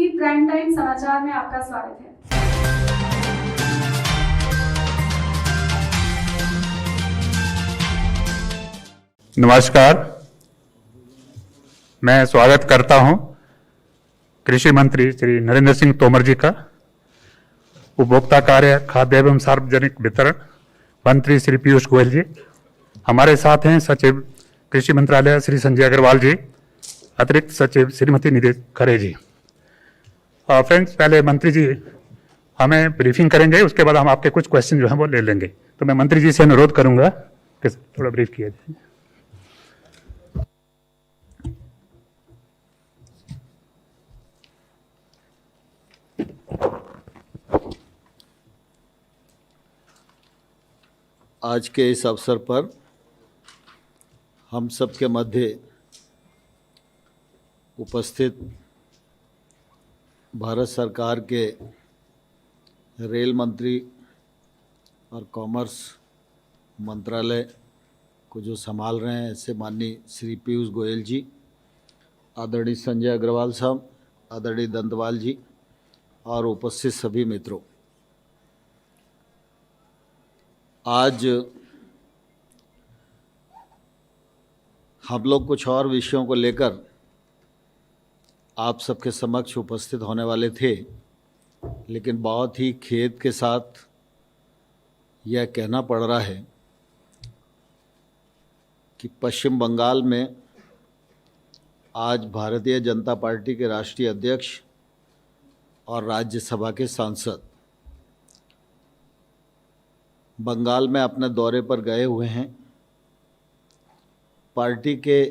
TV prime time समाचार में आपका स्वागत है। नमस्कार, मैं स्वागत करता हूं कृषि मंत्री श्री नरेंद्र सिंह तोमर जी का। उपभोक्ता कार्य, खाद्य एवं सार्वजनिक वितरण मंत्री श्री पीयूष गोयल जी, हमारे साथ हैं सचिव कृषि मंत्रालय श्री संजय अग्रवाल जी, अतिरिक्त सचिव श्रीमती निधि खरे जी। फ्रेंड्स, पहले मंत्री जी हमें ब्रीफिंग करेंगे, उसके बाद हम आपके कुछ क्वेश्चन जो हैं वो ले लेंगे। तो मैं मंत्री जी से अनुरोध करूंगा कि थोड़ा ब्रीफ किया जाए। आज के इस अवसर पर हम सबके मध्य उपस्थित भारत सरकार के रेल मंत्री और कॉमर्स मंत्रालय को जो संभाल रहे हैं, ऐसे माननीय श्री पीयूष गोयल जी, आदरणीय संजय अग्रवाल साहब, आदरणीय दंतवाल जी और उपस्थित सभी मित्रों, आज हम लोग कुछ और विषयों को लेकर आप सबके समक्ष उपस्थित होने वाले थे, लेकिन बहुत ही खेद के साथ यह कहना पड़ रहा है कि पश्चिम बंगाल में आज भारतीय जनता पार्टी के राष्ट्रीय अध्यक्ष और राज्यसभा के सांसद बंगाल में अपने दौरे पर गए हुए हैं। पार्टी के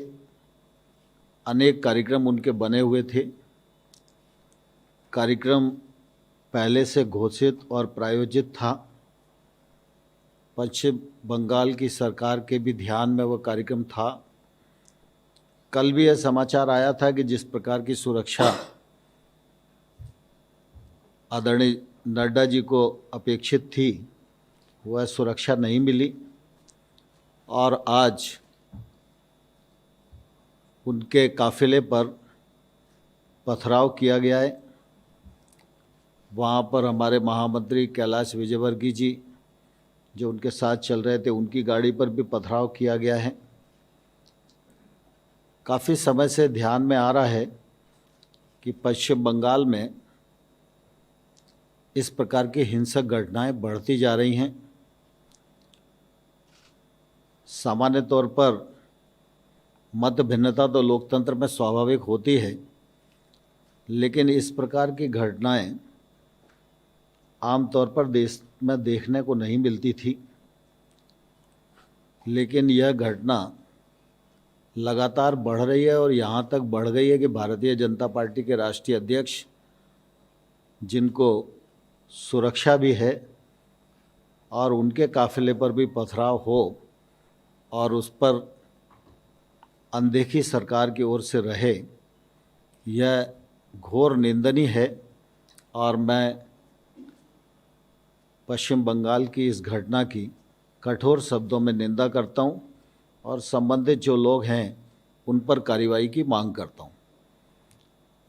अनेक कार्यक्रम उनके बने हुए थे। कार्यक्रम पहले से घोषित और प्रायोजित था। पश्चिम बंगाल की सरकार के भी ध्यान में वह कार्यक्रम था। कल भी यह समाचार आया था कि जिस प्रकार की सुरक्षा आदरणीय नड्डा जी को अपेक्षित थी, वह सुरक्षा नहीं मिली और आज उनके काफिले पर पथराव किया गया है। वहाँ पर हमारे महामंत्री कैलाश विजयवर्गीय जी जो उनके साथ चल रहे थे, उनकी गाड़ी पर भी पथराव किया गया है। काफ़ी समय से ध्यान में आ रहा है कि पश्चिम बंगाल में इस प्रकार की हिंसक घटनाएं बढ़ती जा रही हैं। सामान्य तौर पर मत भिन्नता तो लोकतंत्र में स्वाभाविक होती है, लेकिन इस प्रकार की घटनाएं आमतौर पर देश में देखने को नहीं मिलती थी। लेकिन यह घटना लगातार बढ़ रही है और यहाँ तक बढ़ गई है कि भारतीय जनता पार्टी के राष्ट्रीय अध्यक्ष, जिनको सुरक्षा भी है और उनके काफिले पर भी पथराव हो और उस पर अनदेखी सरकार की ओर से रहे, यह घोर निंदनीय है। और मैं पश्चिम बंगाल की इस घटना की कठोर शब्दों में निंदा करता हूं और संबंधित जो लोग हैं उन पर कार्रवाई की मांग करता हूं।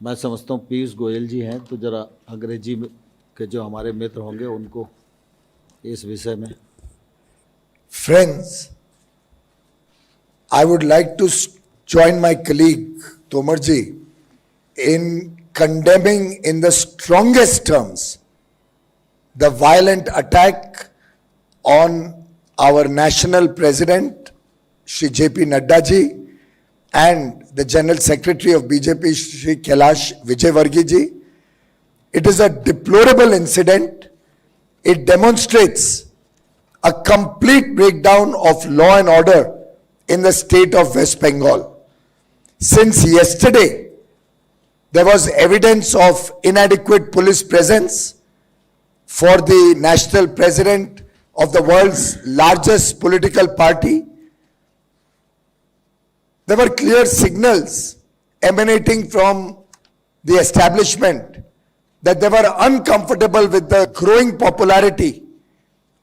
मैं समझता हूं पीयूष गोयल जी हैं, तो ज़रा अंग्रेजी के जो हमारे मित्र होंगे उनको इस विषय में। Friends, I would like to join my colleague Tomar ji in condemning in the strongest terms the violent attack on our national president Shri JP Nadda ji and the General Secretary of BJP Shri Kailash Vijayvargiya ji. It is a deplorable incident. It demonstrates a complete breakdown of law and order in the state of West Bengal. Since yesterday, there was evidence of inadequate police presence for the national president of the world's largest political party. There were clear signals emanating from the establishment that they were uncomfortable with the growing popularity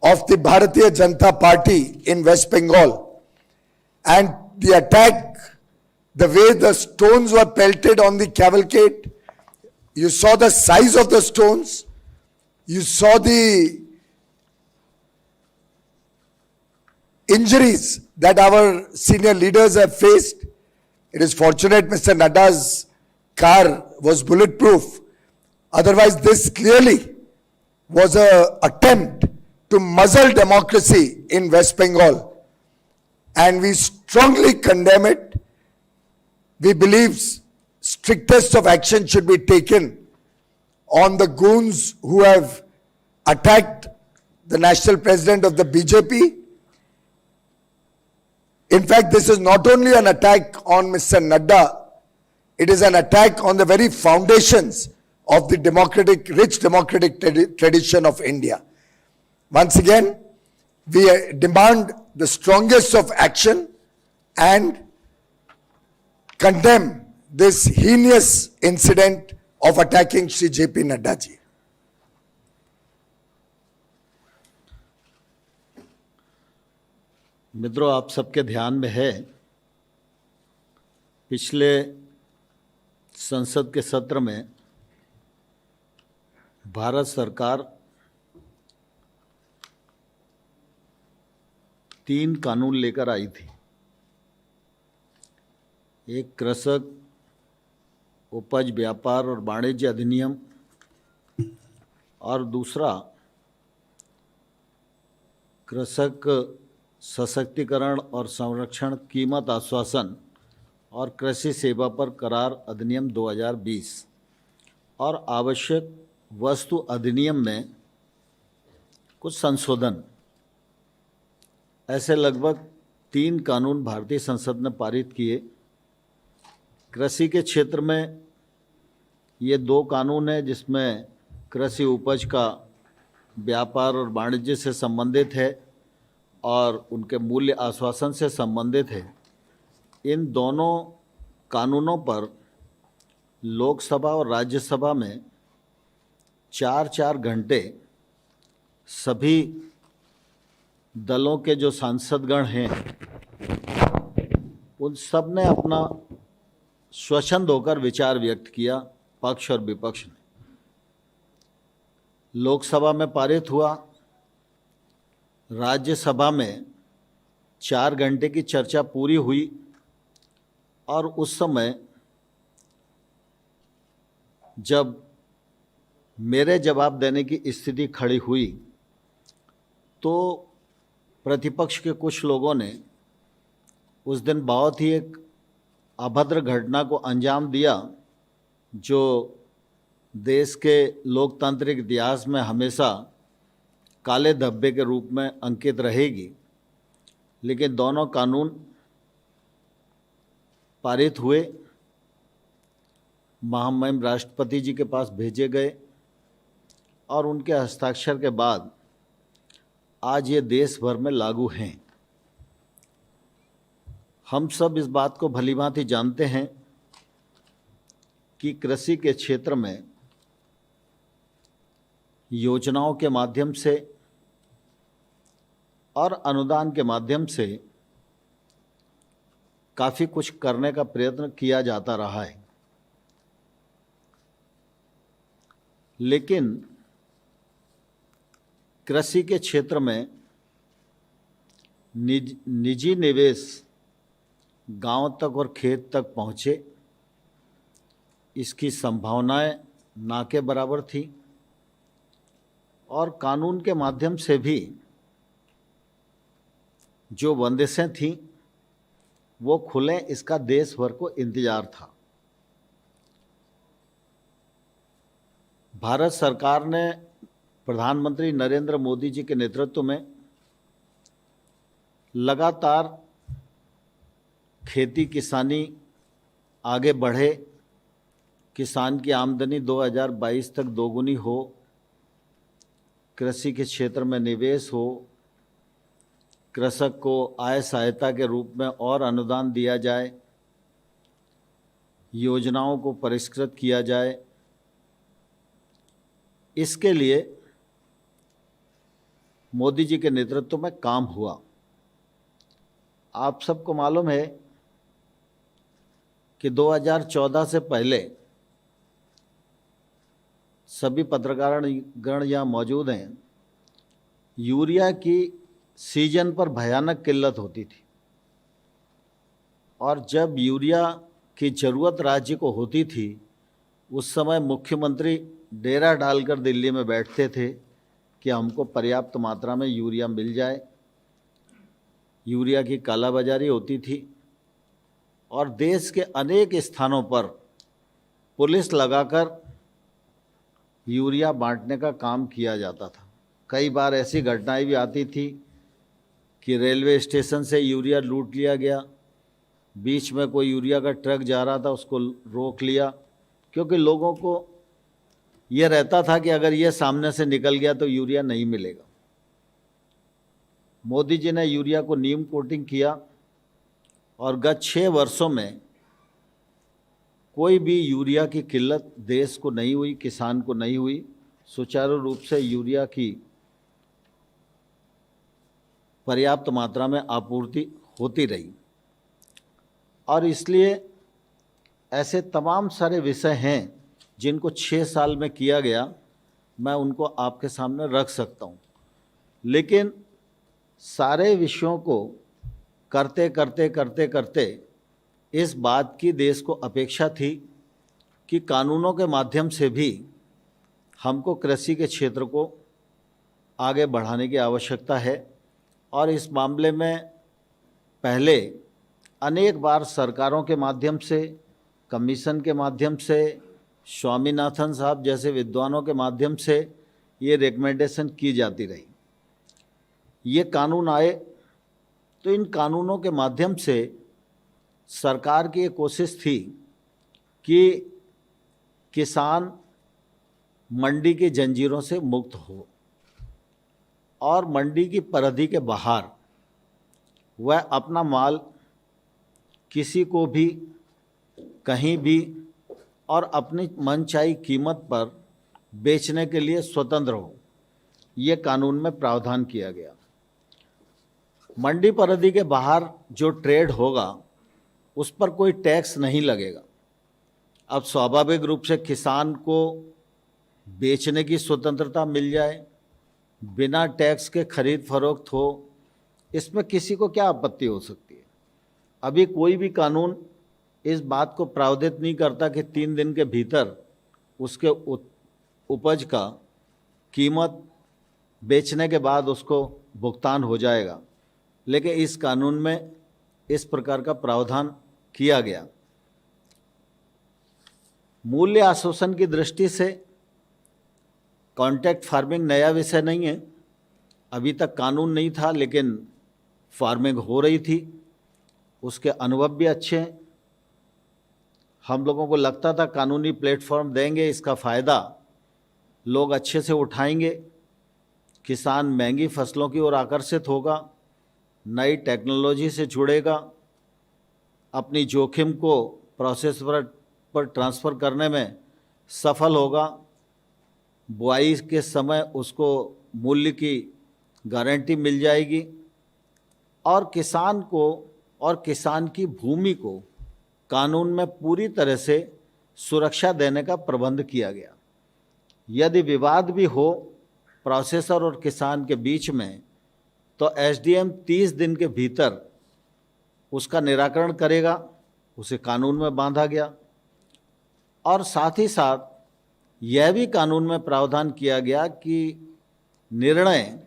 of the Bharatiya Janata Party in West Bengal, and the attack, the way the stones were pelted on the cavalcade, You saw the size of the stones. You saw the injuries that our senior leaders have faced. It is fortunate Mr. Nadda's car was bulletproof. Otherwise, this clearly was an attempt to muzzle democracy in West Bengal. And we strongly condemn it. We believe strictest of action should be taken on the goons who have attacked the national president of the BJP. In fact, this is not only an attack on Mr. Nadda, it is an attack on the very foundations of the rich democratic tradition of India. Once again, we demand the strongest of action and condemn this heinous incident of attacking Shri J.P. Nadda ji. मित्रों, आप सबके ध्यान में है, पिछले संसद के सत्र में भारत सरकार 3 कानून लेकर आई थी। एक कृषक उपज व्यापार और वाणिज्य अधिनियम और दूसरा कृषक सशक्तिकरण और संरक्षण कीमत आश्वासन और कृषि सेवा पर करार अधिनियम 2020 और आवश्यक वस्तु अधिनियम में कुछ संशोधन, ऐसे लगभग 3 कानून भारतीय संसद ने पारित किए। कृषि के क्षेत्र में ये 2 कानून हैं जिसमें कृषि उपज का व्यापार और वाणिज्य से संबंधित है और उनके मूल्य आश्वासन से संबंधित है। इन दोनों कानूनों पर लोकसभा और राज्यसभा में 4-4 घंटे सभी दलों के जो सांसदगण हैं उन सब ने अपना स्वच्छंद होकर विचार व्यक्त किया, पक्ष और विपक्ष ने। लोकसभा में पारित हुआ, राज्यसभा में 4 घंटे की चर्चा पूरी हुई और उस समय जब मेरे जवाब देने की स्थिति खड़ी हुई तो प्रतिपक्ष के कुछ लोगों ने उस दिन बहुत ही एक अभद्र घटना को अंजाम दिया जो देश के लोकतांत्रिक इतिहास में हमेशा काले धब्बे के रूप में अंकित रहेगी। लेकिन दोनों कानून पारित हुए, महामहिम राष्ट्रपति जी के पास भेजे गए और उनके हस्ताक्षर के बाद आज ये देश भर में लागू हैं। हम सब इस बात को भलीभांति जानते हैं कि कृषि के क्षेत्र में योजनाओं के माध्यम से और अनुदान के माध्यम से काफ़ी कुछ करने का प्रयत्न किया जाता रहा है, लेकिन कृषि के क्षेत्र में निजी निवेश गांव तक और खेत तक पहुँचे, इसकी संभावनाएं ना के बराबर थी और कानून के माध्यम से भी जो बंदिशें थीं वो खुलें, इसका देश भर को इंतजार था। भारत सरकार ने प्रधानमंत्री नरेंद्र मोदी जी के नेतृत्व में लगातार खेती किसानी आगे बढ़े, किसान की आमदनी 2022 तक दोगुनी हो, कृषि के क्षेत्र में निवेश हो, कृषक को आय सहायता के रूप में और अनुदान दिया जाए, योजनाओं को परिष्कृत किया जाए। इसके लिए मोदी जी के नेतृत्व में काम हुआ। आप सबको मालूम है कि 2014 से पहले सभी पत्रकारगण यहाँ मौजूद हैं, यूरिया की सीजन पर भयानक किल्लत होती थी और जब यूरिया की ज़रूरत राज्य को होती थी उस समय मुख्यमंत्री डेरा डालकर दिल्ली में बैठते थे कि हमको पर्याप्त मात्रा में यूरिया मिल जाए। यूरिया की कालाबाजारी होती थी और देश के अनेक स्थानों पर पुलिस लगाकर यूरिया बांटने का काम किया जाता था। कई बार ऐसी घटनाएं भी आती थी कि रेलवे स्टेशन से यूरिया लूट लिया गया, बीच में कोई यूरिया का ट्रक जा रहा था उसको रोक लिया, क्योंकि लोगों को ये रहता था कि अगर ये सामने से निकल गया तो यूरिया नहीं मिलेगा। मोदी जी ने यूरिया को नीम कोटिंग किया और गत 6 वर्षों में कोई भी यूरिया की किल्लत देश को नहीं हुई, किसान को नहीं हुई। सुचारू रूप से यूरिया की पर्याप्त मात्रा में आपूर्ति होती रही और इसलिए ऐसे तमाम सारे विषय हैं जिनको 6 साल में किया गया, मैं उनको आपके सामने रख सकता हूँ। लेकिन सारे विषयों को करते करते करते करते इस बात की देश को अपेक्षा थी कि कानूनों के माध्यम से भी हमको कृषि के क्षेत्र को आगे बढ़ाने की आवश्यकता है और इस मामले में पहले अनेक बार सरकारों के माध्यम से, कमीशन के माध्यम से, स्वामीनाथन साहब जैसे विद्वानों के माध्यम से ये रिकमेंडेशन की जाती रही। ये कानून आए तो इन कानूनों के माध्यम से सरकार की ये कोशिश थी कि किसान मंडी की जंजीरों से मुक्त हो और मंडी की परिधि के बाहर वह अपना माल किसी को भी कहीं भी और अपनी मनचाही कीमत पर बेचने के लिए स्वतंत्र हो, ये कानून में प्रावधान किया गया। मंडी परिधि के बाहर जो ट्रेड होगा उस पर कोई टैक्स नहीं लगेगा। अब स्वाभाविक रूप से किसान को बेचने की स्वतंत्रता मिल जाए, बिना टैक्स के खरीद फरोख्त हो, इसमें किसी को क्या आपत्ति हो सकती है। अभी कोई भी कानून इस बात को प्रावधानित नहीं करता कि 3 दिन के भीतर उसके उपज का कीमत बेचने के बाद उसको भुगतान हो जाएगा, लेकिन इस कानून में इस प्रकार का प्रावधान किया गया। मूल्य आश्वासन की दृष्टि से कॉन्ट्रैक्ट फार्मिंग नया विषय नहीं है, अभी तक कानून नहीं था लेकिन फार्मिंग हो रही थी, उसके अनुभव भी अच्छे हैं। हम लोगों को लगता था कानूनी प्लेटफॉर्म देंगे, इसका फ़ायदा लोग अच्छे से उठाएंगे, किसान महंगी फसलों की ओर आकर्षित होगा, नई टेक्नोलॉजी से जुड़ेगा, अपनी जोखिम को प्रोसेस पर ट्रांसफ़र करने में सफल होगा, बुआई के समय उसको मूल्य की गारंटी मिल जाएगी और किसान को और किसान की भूमि को कानून में पूरी तरह से सुरक्षा देने का प्रबंध किया गया। यदि विवाद भी हो प्रोसेसर और किसान के बीच में तो एसडीएम 30 दिन के भीतर उसका निराकरण करेगा, उसे कानून में बांधा गया। और साथ ही साथ यह भी कानून में प्रावधान किया गया कि निर्णय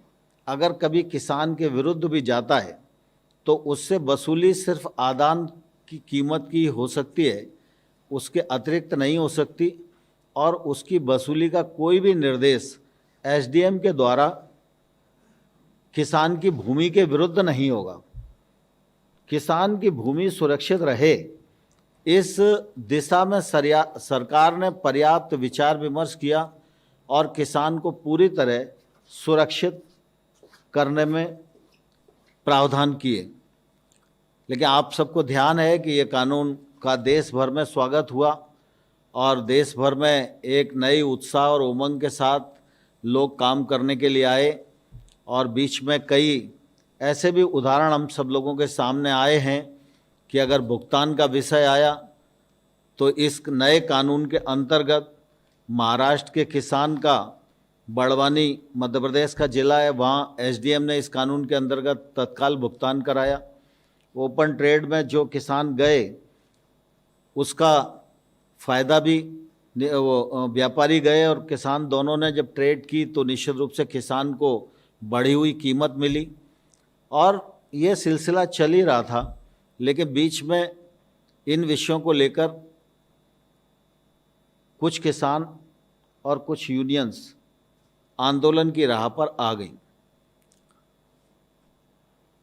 अगर कभी किसान के विरुद्ध भी जाता है तो उससे वसूली सिर्फ आदान की कीमत की हो सकती है, उसके अतिरिक्त नहीं हो सकती और उसकी वसूली का कोई भी निर्देश एसडीएम के द्वारा किसान की भूमि के विरुद्ध नहीं होगा। किसान की भूमि सुरक्षित रहे, इस दिशा में सरकार ने पर्याप्त विचार विमर्श किया और किसान को पूरी तरह सुरक्षित करने में प्रावधान किए। लेकिन आप सबको ध्यान है कि ये कानून का देश भर में स्वागत हुआ और देश भर में एक नई उत्साह और उमंग के साथ लोग काम करने के लिए आए और बीच में कई ऐसे भी उदाहरण हम सब लोगों के सामने आए हैं कि अगर भुगतान का विषय आया तो इस नए कानून के अंतर्गत महाराष्ट्र के किसान का बड़वानी मध्य प्रदेश का ज़िला है, वहाँ एसडीएम ने इस कानून के अंतर्गत तत्काल भुगतान कराया। ओपन ट्रेड में जो किसान गए उसका फ़ायदा भी वो व्यापारी गए और किसान दोनों ने जब ट्रेड की तो निश्चित रूप से किसान को बढ़ी हुई कीमत मिली और ये सिलसिला चल ही रहा था। लेकिन बीच में इन विषयों को लेकर कुछ किसान और कुछ यूनियंस आंदोलन की राह पर आ गई।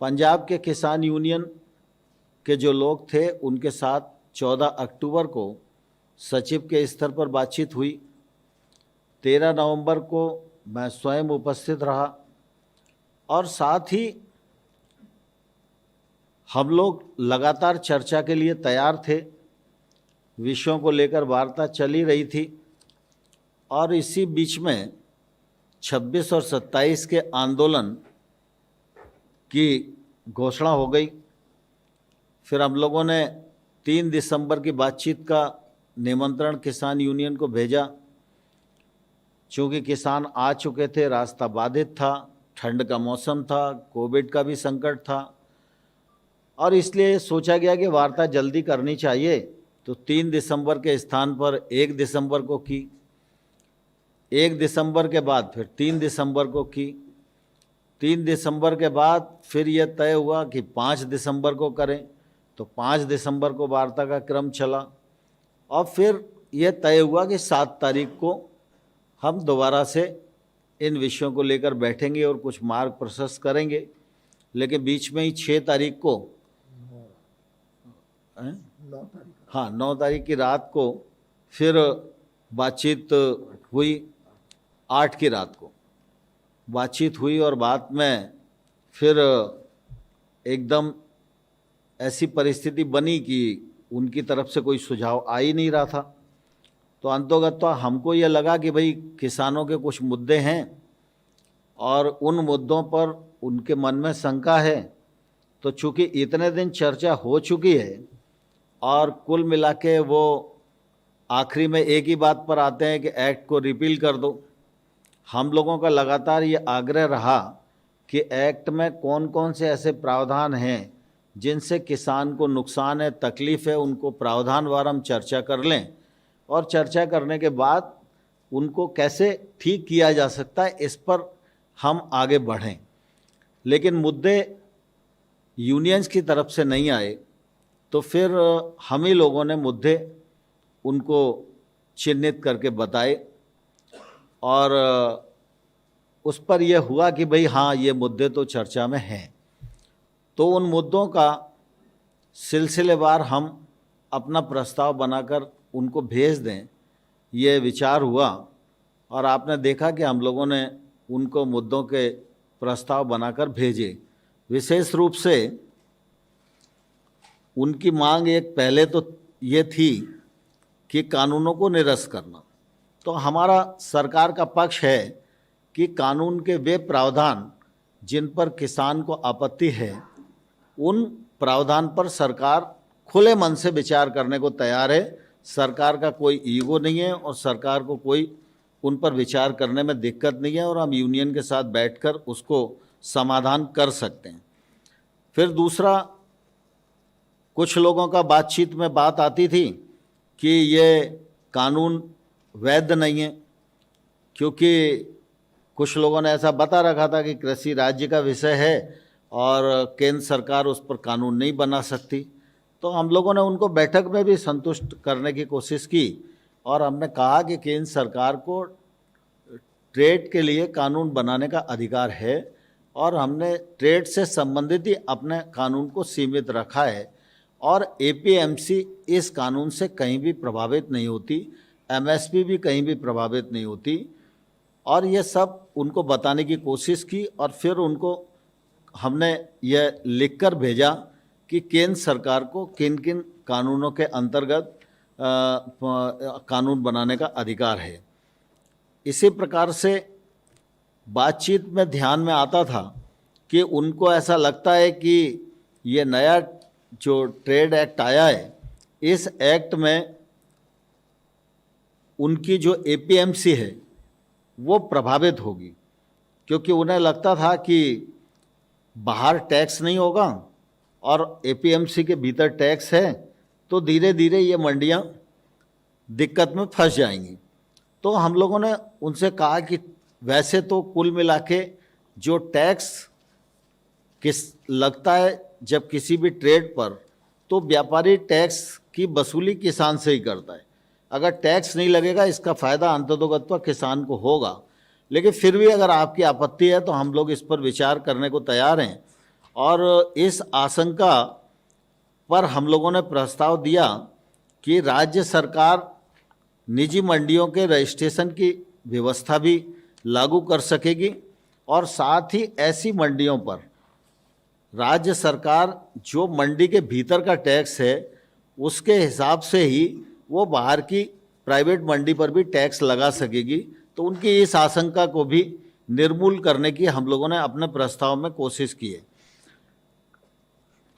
पंजाब के किसान यूनियन के जो लोग थे उनके साथ 14 अक्टूबर को सचिव के स्तर पर बातचीत हुई। 13 नवंबर को मैं स्वयं उपस्थित रहा और साथ ही हम लोग लगातार चर्चा के लिए तैयार थे। विषयों को लेकर वार्ता चली रही थी और इसी बीच में 26 और 27 के आंदोलन की घोषणा हो गई। फिर हम लोगों ने 3 दिसंबर की बातचीत का निमंत्रण किसान यूनियन को भेजा। चूँकि किसान आ चुके थे, रास्ता बाधित था, ठंड का मौसम था, कोविड का भी संकट था और इसलिए सोचा गया कि वार्ता जल्दी करनी चाहिए। तो 3 दिसंबर के स्थान पर 1 दिसंबर को की, 1 दिसंबर के बाद फिर 3 दिसंबर को की, 3 दिसंबर के बाद फिर यह तय हुआ कि 5 दिसंबर को करें। तो 5 दिसंबर को वार्ता का क्रम चला और फिर यह तय हुआ कि 7 तारीख को हम दोबारा से इन विषयों को लेकर बैठेंगे और कुछ मार्ग प्रशस्त करेंगे। लेकिन बीच में ही 6 तारीख को 9 तारीख की रात को फिर बातचीत हुई। 8 की रात को बातचीत हुई और बात में फिर एकदम ऐसी परिस्थिति बनी कि उनकी तरफ से कोई सुझाव आ ही नहीं रहा था। तो अंतोगत्वा हमको ये लगा कि भाई किसानों के कुछ मुद्दे हैं और उन मुद्दों पर उनके मन में शंका है। तो चूँकि इतने दिन चर्चा हो चुकी है और कुल मिला के वो आखिरी में एक ही बात पर आते हैं कि एक्ट को रिपील कर दो। हम लोगों का लगातार ये आग्रह रहा कि एक्ट में कौन कौन से ऐसे प्रावधान हैं जिनसे किसान को नुकसान है, तकलीफ़ है, उनको प्रावधानवार हम चर्चा कर लें और चर्चा करने के बाद उनको कैसे ठीक किया जा सकता है इस पर हम आगे बढ़ें। लेकिन मुद्दे यूनियंस की तरफ से नहीं आए तो फिर हम ही लोगों ने मुद्दे उनको चिन्हित करके बताए और उस पर यह हुआ कि भाई हाँ, ये मुद्दे तो चर्चा में हैं। तो उन मुद्दों का सिलसिलेवार हम अपना प्रस्ताव बनाकर उनको भेज दें, ये विचार हुआ और आपने देखा कि हम लोगों ने उनको मुद्दों के प्रस्ताव बनाकर भेजे। विशेष रूप से उनकी मांग एक पहले तो ये थी कि कानूनों को निरस्त करना। तो हमारा सरकार का पक्ष है कि कानून के वे प्रावधान जिन पर किसान को आपत्ति है उन प्रावधान पर सरकार खुले मन से विचार करने को तैयार है। सरकार का कोई ईगो नहीं है और सरकार को कोई उन पर विचार करने में दिक्कत नहीं है और हम यूनियन के साथ बैठकर उसको समाधान कर सकते हैं। फिर दूसरा, कुछ लोगों का बातचीत में बात आती थी कि ये कानून वैध नहीं है, क्योंकि कुछ लोगों ने ऐसा बता रखा था कि कृषि राज्य का विषय है और केंद्र सरकार उस पर कानून नहीं बना सकती। तो हम लोगों ने उनको बैठक में भी संतुष्ट करने की कोशिश की और हमने कहा कि केंद्र सरकार को ट्रेड के लिए कानून बनाने का अधिकार है और हमने ट्रेड से संबंधित ही अपने कानून को सीमित रखा है और एपीएमसी इस कानून से कहीं भी प्रभावित नहीं होती, एमएसपी भी कहीं भी प्रभावित नहीं होती। और ये सब उनको बताने की कोशिश की और फिर उनको हमने यह लिखकर भेजा कि केंद्र सरकार को किन किन कानूनों के अंतर्गत कानून बनाने का अधिकार है। इसी प्रकार से बातचीत में ध्यान में आता था कि उनको ऐसा लगता है कि ये नया जो ट्रेड एक्ट आया है, इस एक्ट में उनकी जो एपीएमसी है वो प्रभावित होगी, क्योंकि उन्हें लगता था कि बाहर टैक्स नहीं होगा और एपीएमसी के भीतर टैक्स है, तो धीरे धीरे ये मंडियां दिक्कत में फंस जाएंगी। तो हम लोगों ने उनसे कहा कि वैसे तो कुल मिला के जो टैक्स लगता है जब किसी भी ट्रेड पर, तो व्यापारी टैक्स की वसूली किसान से ही करता है। अगर टैक्स नहीं लगेगा इसका फ़ायदा अंततोगत्वा किसान को होगा, लेकिन फिर भी अगर आपकी आपत्ति है तो हम लोग इस पर विचार करने को तैयार हैं। और इस आशंका पर हम लोगों ने प्रस्ताव दिया कि राज्य सरकार निजी मंडियों के रजिस्ट्रेशन की व्यवस्था भी लागू कर सकेगी और साथ ही ऐसी मंडियों पर राज्य सरकार जो मंडी के भीतर का टैक्स है उसके हिसाब से ही वो बाहर की प्राइवेट मंडी पर भी टैक्स लगा सकेगी। तो उनकी इस आशंका को भी निर्मूल करने की हम लोगों ने अपने प्रस्ताव में कोशिश की है।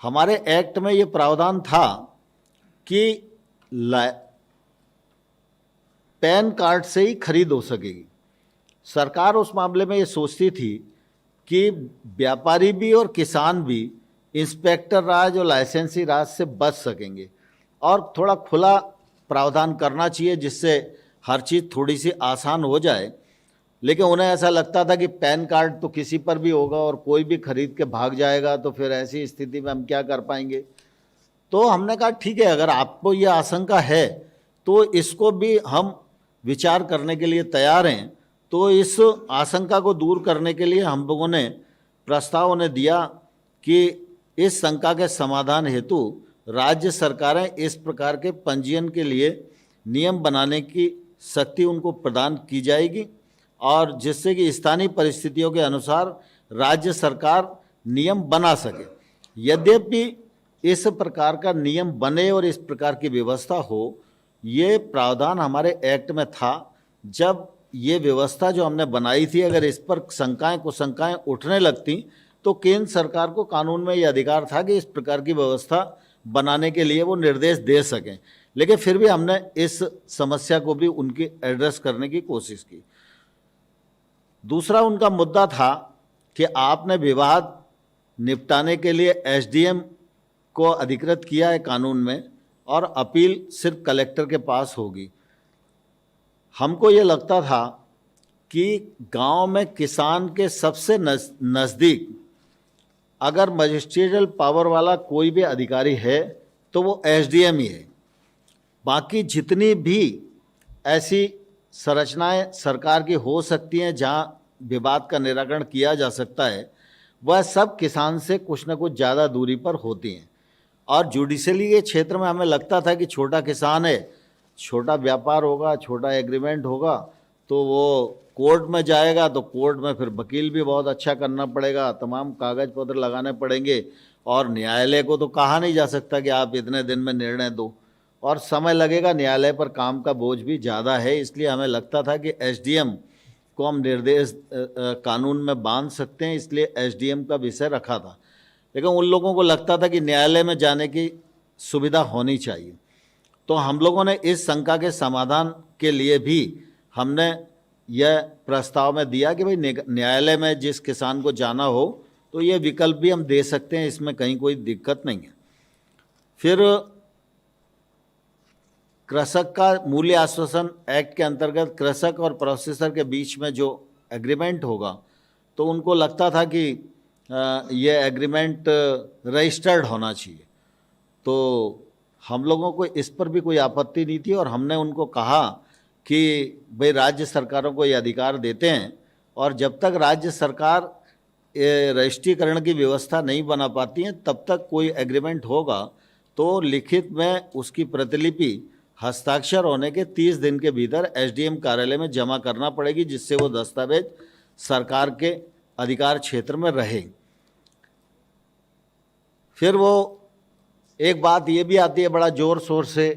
हमारे एक्ट में ये प्रावधान था कि पैन कार्ड से ही खरीद हो सकेगी। सरकार उस मामले में ये सोचती थी कि व्यापारी भी और किसान भी इंस्पेक्टर राज और लाइसेंसी राज से बच सकेंगे और थोड़ा खुला प्रावधान करना चाहिए जिससे हर चीज़ थोड़ी सी आसान हो जाए। लेकिन उन्हें ऐसा लगता था कि पैन कार्ड तो किसी पर भी होगा और कोई भी खरीद के भाग जाएगा, तो फिर ऐसी स्थिति में हम क्या कर पाएंगे। तो हमने कहा ठीक है, अगर आपको ये आशंका है तो इसको भी हम विचार करने के लिए तैयार हैं। तो इस आशंका को दूर करने के लिए हम लोगों ने प्रस्ताव उन्हें दिया कि इस शंका के समाधान हेतु राज्य सरकारें इस प्रकार के पंजीयन के लिए नियम बनाने की शक्ति उनको प्रदान की जाएगी और जिससे कि स्थानीय परिस्थितियों के अनुसार राज्य सरकार नियम बना सके। यद्यपि इस प्रकार का नियम बने और इस प्रकार की व्यवस्था हो, ये प्रावधान हमारे एक्ट में था। जब ये व्यवस्था जो हमने बनाई थी, अगर इस पर शंकाएं उठने लगती तो केंद्र सरकार को कानून में ये अधिकार था कि इस प्रकार की व्यवस्था बनाने के लिए वो निर्देश दे सकें। लेकिन फिर भी हमने इस समस्या को भी उनकी एड्रेस करने की कोशिश की। दूसरा उनका मुद्दा था कि आपने विवाद निपटाने के लिए एसडीएम को अधिकृत किया है कानून में और अपील सिर्फ कलेक्टर के पास होगी। हमको ये लगता था कि गांव में किसान के सबसे नज़दीक अगर मजिस्ट्रियल पावर वाला कोई भी अधिकारी है तो वो एसडीएम ही है। बाकी जितनी भी ऐसी संरचनाएं सरकार की हो सकती हैं जहां विवाद का निराकरण किया जा सकता है, वह सब किसान से कुछ न कुछ ज़्यादा दूरी पर होती हैं। और जुडिशली के क्षेत्र में हमें लगता था कि छोटा किसान है, छोटा व्यापार होगा, छोटा एग्रीमेंट होगा, तो वो कोर्ट में जाएगा तो कोर्ट में फिर वकील भी बहुत अच्छा करना पड़ेगा, तमाम कागज पत्र लगाने पड़ेंगे और न्यायालय को तो कहा नहीं जा सकता कि आप इतने दिन में निर्णय दो और समय लगेगा। न्यायालय पर काम का बोझ भी ज़्यादा है, इसलिए हमें लगता था कि एसडीएम को हम निर्देश कानून में बांध सकते हैं, इसलिए एसडीएम का विषय रखा था। लेकिन उन लोगों को लगता था कि न्यायालय में जाने की सुविधा होनी चाहिए। तो हम लोगों ने इस शंका के समाधान के लिए भी हमने यह प्रस्ताव में दिया कि भाई न्यायालय में जिस किसान को जाना हो तो ये विकल्प भी हम दे सकते हैं, इसमें कहीं कोई दिक्कत नहीं है। फिर कृषक का मूल्य आश्वासन एक्ट के अंतर्गत कृषक और प्रोसेसर के बीच में जो एग्रीमेंट होगा, तो उनको लगता था कि यह एग्रीमेंट रजिस्टर्ड होना चाहिए। तो हम लोगों को इस पर भी कोई आपत्ति नहीं थी और हमने उनको कहा कि भाई राज्य सरकारों को ये अधिकार देते हैं और जब तक राज्य सरकार रजिस्ट्रीकरण की व्यवस्था नहीं बना पाती हैं तब तक कोई एग्रीमेंट होगा तो लिखित में उसकी प्रतिलिपि हस्ताक्षर होने के 30 दिन के भीतर एसडीएम कार्यालय में जमा करना पड़ेगी, जिससे वो दस्तावेज सरकार के अधिकार क्षेत्र में रहे। फिर वो एक बात ये भी आती है बड़ा ज़ोर शोर से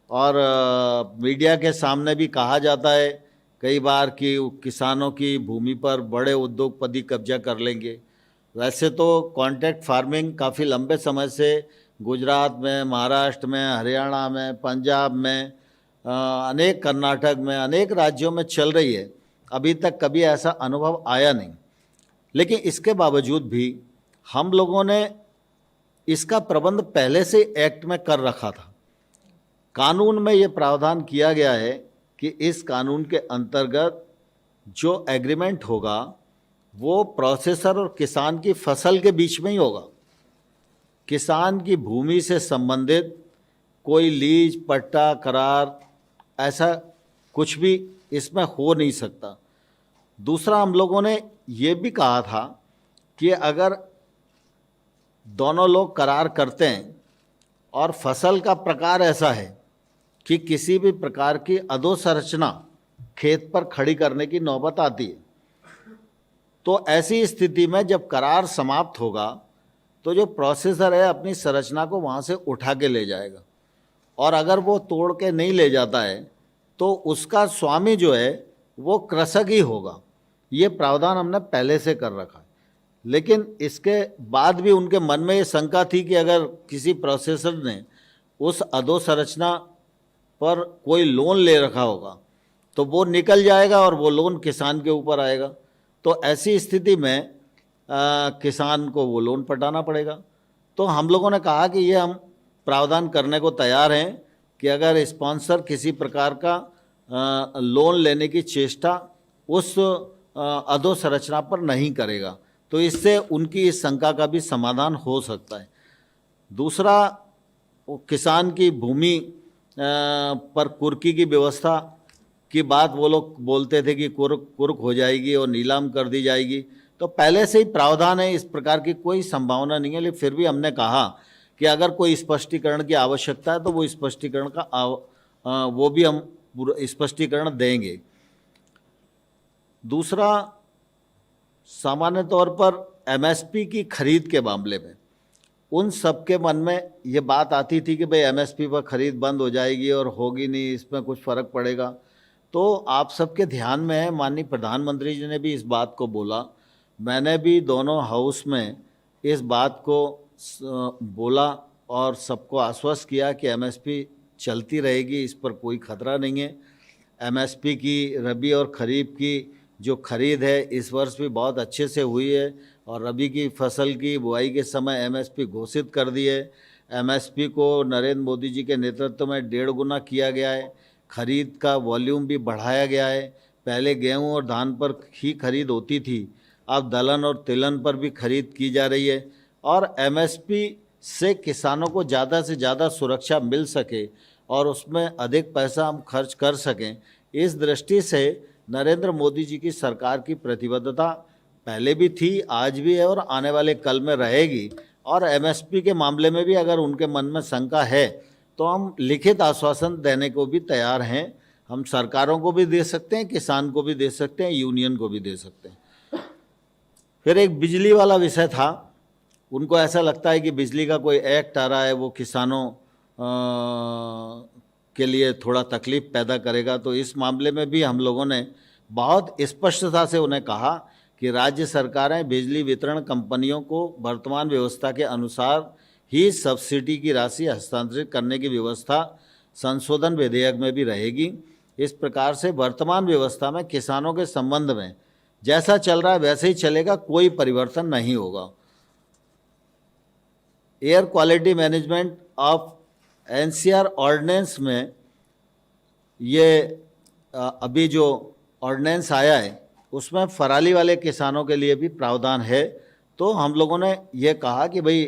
और मीडिया के सामने भी कहा जाता है कई बार कि किसानों की भूमि पर बड़े उद्योगपति कब्जा कर लेंगे। वैसे तो कॉन्ट्रैक्ट फार्मिंग काफ़ी लंबे समय से गुजरात में, महाराष्ट्र में, हरियाणा में, पंजाब में, अनेक कर्नाटक में, अनेक राज्यों में चल रही है, अभी तक कभी ऐसा अनुभव आया नहीं। लेकिन इसके बावजूद भी हम लोगों ने इसका प्रबंध पहले से एक्ट में कर रखा था। कानून में ये प्रावधान किया गया है कि इस कानून के अंतर्गत जो एग्रीमेंट होगा वो प्रोसेसर और किसान की फसल के बीच में ही होगा। किसान की भूमि से संबंधित कोई लीज, पट्टा, करार ऐसा कुछ भी इसमें हो नहीं सकता। दूसरा, हम लोगों ने ये भी कहा था कि अगर दोनों लोग करार करते हैं और फसल का प्रकार ऐसा है कि किसी भी प्रकार की अधोसंरचना खेत पर खड़ी करने की नौबत आती है, तो ऐसी स्थिति में जब करार समाप्त होगा तो जो प्रोसेसर है अपनी संरचना को वहाँ से उठा के ले जाएगा, और अगर वो तोड़ के नहीं ले जाता है तो उसका स्वामी जो है वो कृषक ही होगा। ये प्रावधान हमने पहले से कर रखा है। लेकिन इसके बाद भी उनके मन में ये शंका थी कि अगर किसी प्रोसेसर ने उस अधोसंरचना पर कोई लोन ले रखा होगा तो वो निकल जाएगा और वो लोन किसान के ऊपर आएगा, तो ऐसी स्थिति में किसान को वो लोन पटाना पड़ेगा। तो हम लोगों ने कहा कि ये हम प्रावधान करने को तैयार हैं कि अगर स्पॉन्सर किसी प्रकार का लोन लेने की चेष्टा उस अधोसंरचना पर नहीं करेगा तो इससे उनकी इस शंका का भी समाधान हो सकता है। दूसरा, किसान की भूमि पर कुर्की की व्यवस्था की बात वो लोग बोलते थे कि कुर्क हो जाएगी और नीलाम कर दी जाएगी, तो पहले से ही प्रावधान है, इस प्रकार की कोई संभावना नहीं है। लेकिन फिर भी हमने कहा कि अगर कोई स्पष्टीकरण की आवश्यकता है तो वो स्पष्टीकरण का वो भी हम स्पष्टीकरण देंगे। दूसरा, सामान्य तौर पर एमएसपी की खरीद के मामले में उन सबके मन में ये बात आती थी कि भाई एमएसपी पर खरीद बंद हो जाएगी और होगी नहीं, इसमें कुछ फ़र्क पड़ेगा। तो आप सबके ध्यान में है, माननीय प्रधानमंत्री जी ने भी इस बात को बोला, मैंने भी दोनों हाउस में इस बात को बोला और सबको आश्वस्त किया कि एमएसपी चलती रहेगी, इस पर कोई खतरा नहीं है। एमएसपी की रबी और खरीफ की जो खरीद है इस वर्ष भी बहुत अच्छे से हुई है और रबी की फसल की बुआई के समय एमएसपी घोषित कर दी है। एमएसपी को नरेंद्र मोदी जी के नेतृत्व में 1.5 गुना किया गया है। खरीद का वॉल्यूम भी बढ़ाया गया है। पहले गेहूं और धान पर ही खरीद होती थी, अब दलहन और तिलहन पर भी खरीद की जा रही है और एमएसपी से किसानों को ज़्यादा से ज़्यादा सुरक्षा मिल सके और उसमें अधिक पैसा हम खर्च कर सकें, इस दृष्टि से नरेंद्र मोदी जी की सरकार की प्रतिबद्धता पहले भी थी, आज भी है और आने वाले कल में रहेगी। और एमएसपी के मामले में भी अगर उनके मन में शंका है तो हम लिखित आश्वासन देने को भी तैयार हैं। हम सरकारों को भी दे सकते हैं, किसान को भी दे सकते हैं, यूनियन को भी दे सकते हैं। फिर एक बिजली वाला विषय था, उनको ऐसा लगता है कि बिजली का कोई एक्ट आ रहा है वो किसानों के लिए थोड़ा तकलीफ पैदा करेगा, तो इस मामले में भी हम लोगों ने बहुत स्पष्टता से उन्हें कहा कि राज्य सरकारें बिजली वितरण कंपनियों को वर्तमान व्यवस्था के अनुसार ही सब्सिडी की राशि हस्तांतरित करने की व्यवस्था संशोधन विधेयक में भी रहेगी। इस प्रकार से वर्तमान व्यवस्था में किसानों के संबंध में जैसा चल रहा है वैसे ही चलेगा, कोई परिवर्तन नहीं होगा। Air quality management of NCR ordinance में ये अभी जो ऑर्डिनेंस आया है उसमें फराली वाले किसानों के लिए भी प्रावधान है। तो हम लोगों ने ये कहा कि भाई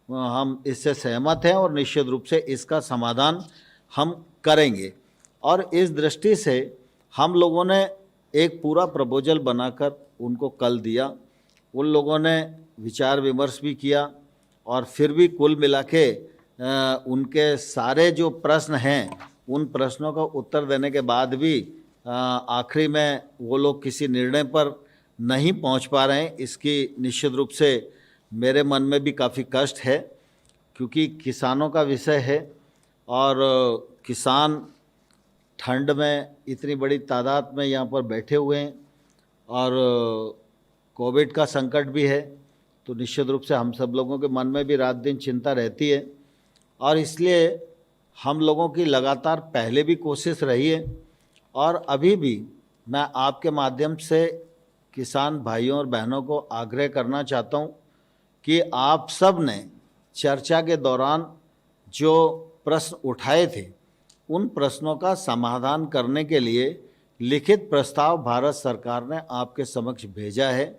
हम इससे सहमत हैं और निश्चित रूप से इसका समाधान हम करेंगे। और इस दृष्टि से हम लोगों ने एक पूरा प्रपोजल बनाकर उनको कल दिया। उन लोगों ने विचार विमर्श भी किया और फिर भी कुल मिला के उनके सारे जो प्रश्न हैं उन प्रश्नों का उत्तर देने के बाद भी आखिरी में वो लोग किसी निर्णय पर नहीं पहुंच पा रहे हैं। इसकी निश्चित रूप से मेरे मन में भी काफ़ी कष्ट है, क्योंकि किसानों का विषय है और किसान ठंड में इतनी बड़ी तादाद में यहाँ पर बैठे हुए हैं और कोविड का संकट भी है, तो निश्चित रूप से हम सब लोगों के मन में भी रात दिन चिंता रहती है। और इसलिए हम लोगों की लगातार पहले भी कोशिश रही है और अभी भी मैं आपके माध्यम से किसान भाइयों और बहनों को आग्रह करना चाहता हूं कि आप सब ने चर्चा के दौरान जो प्रश्न उठाए थे उन प्रश्नों का समाधान करने के लिए लिखित प्रस्ताव भारत सरकार ने आपके समक्ष भेजा है।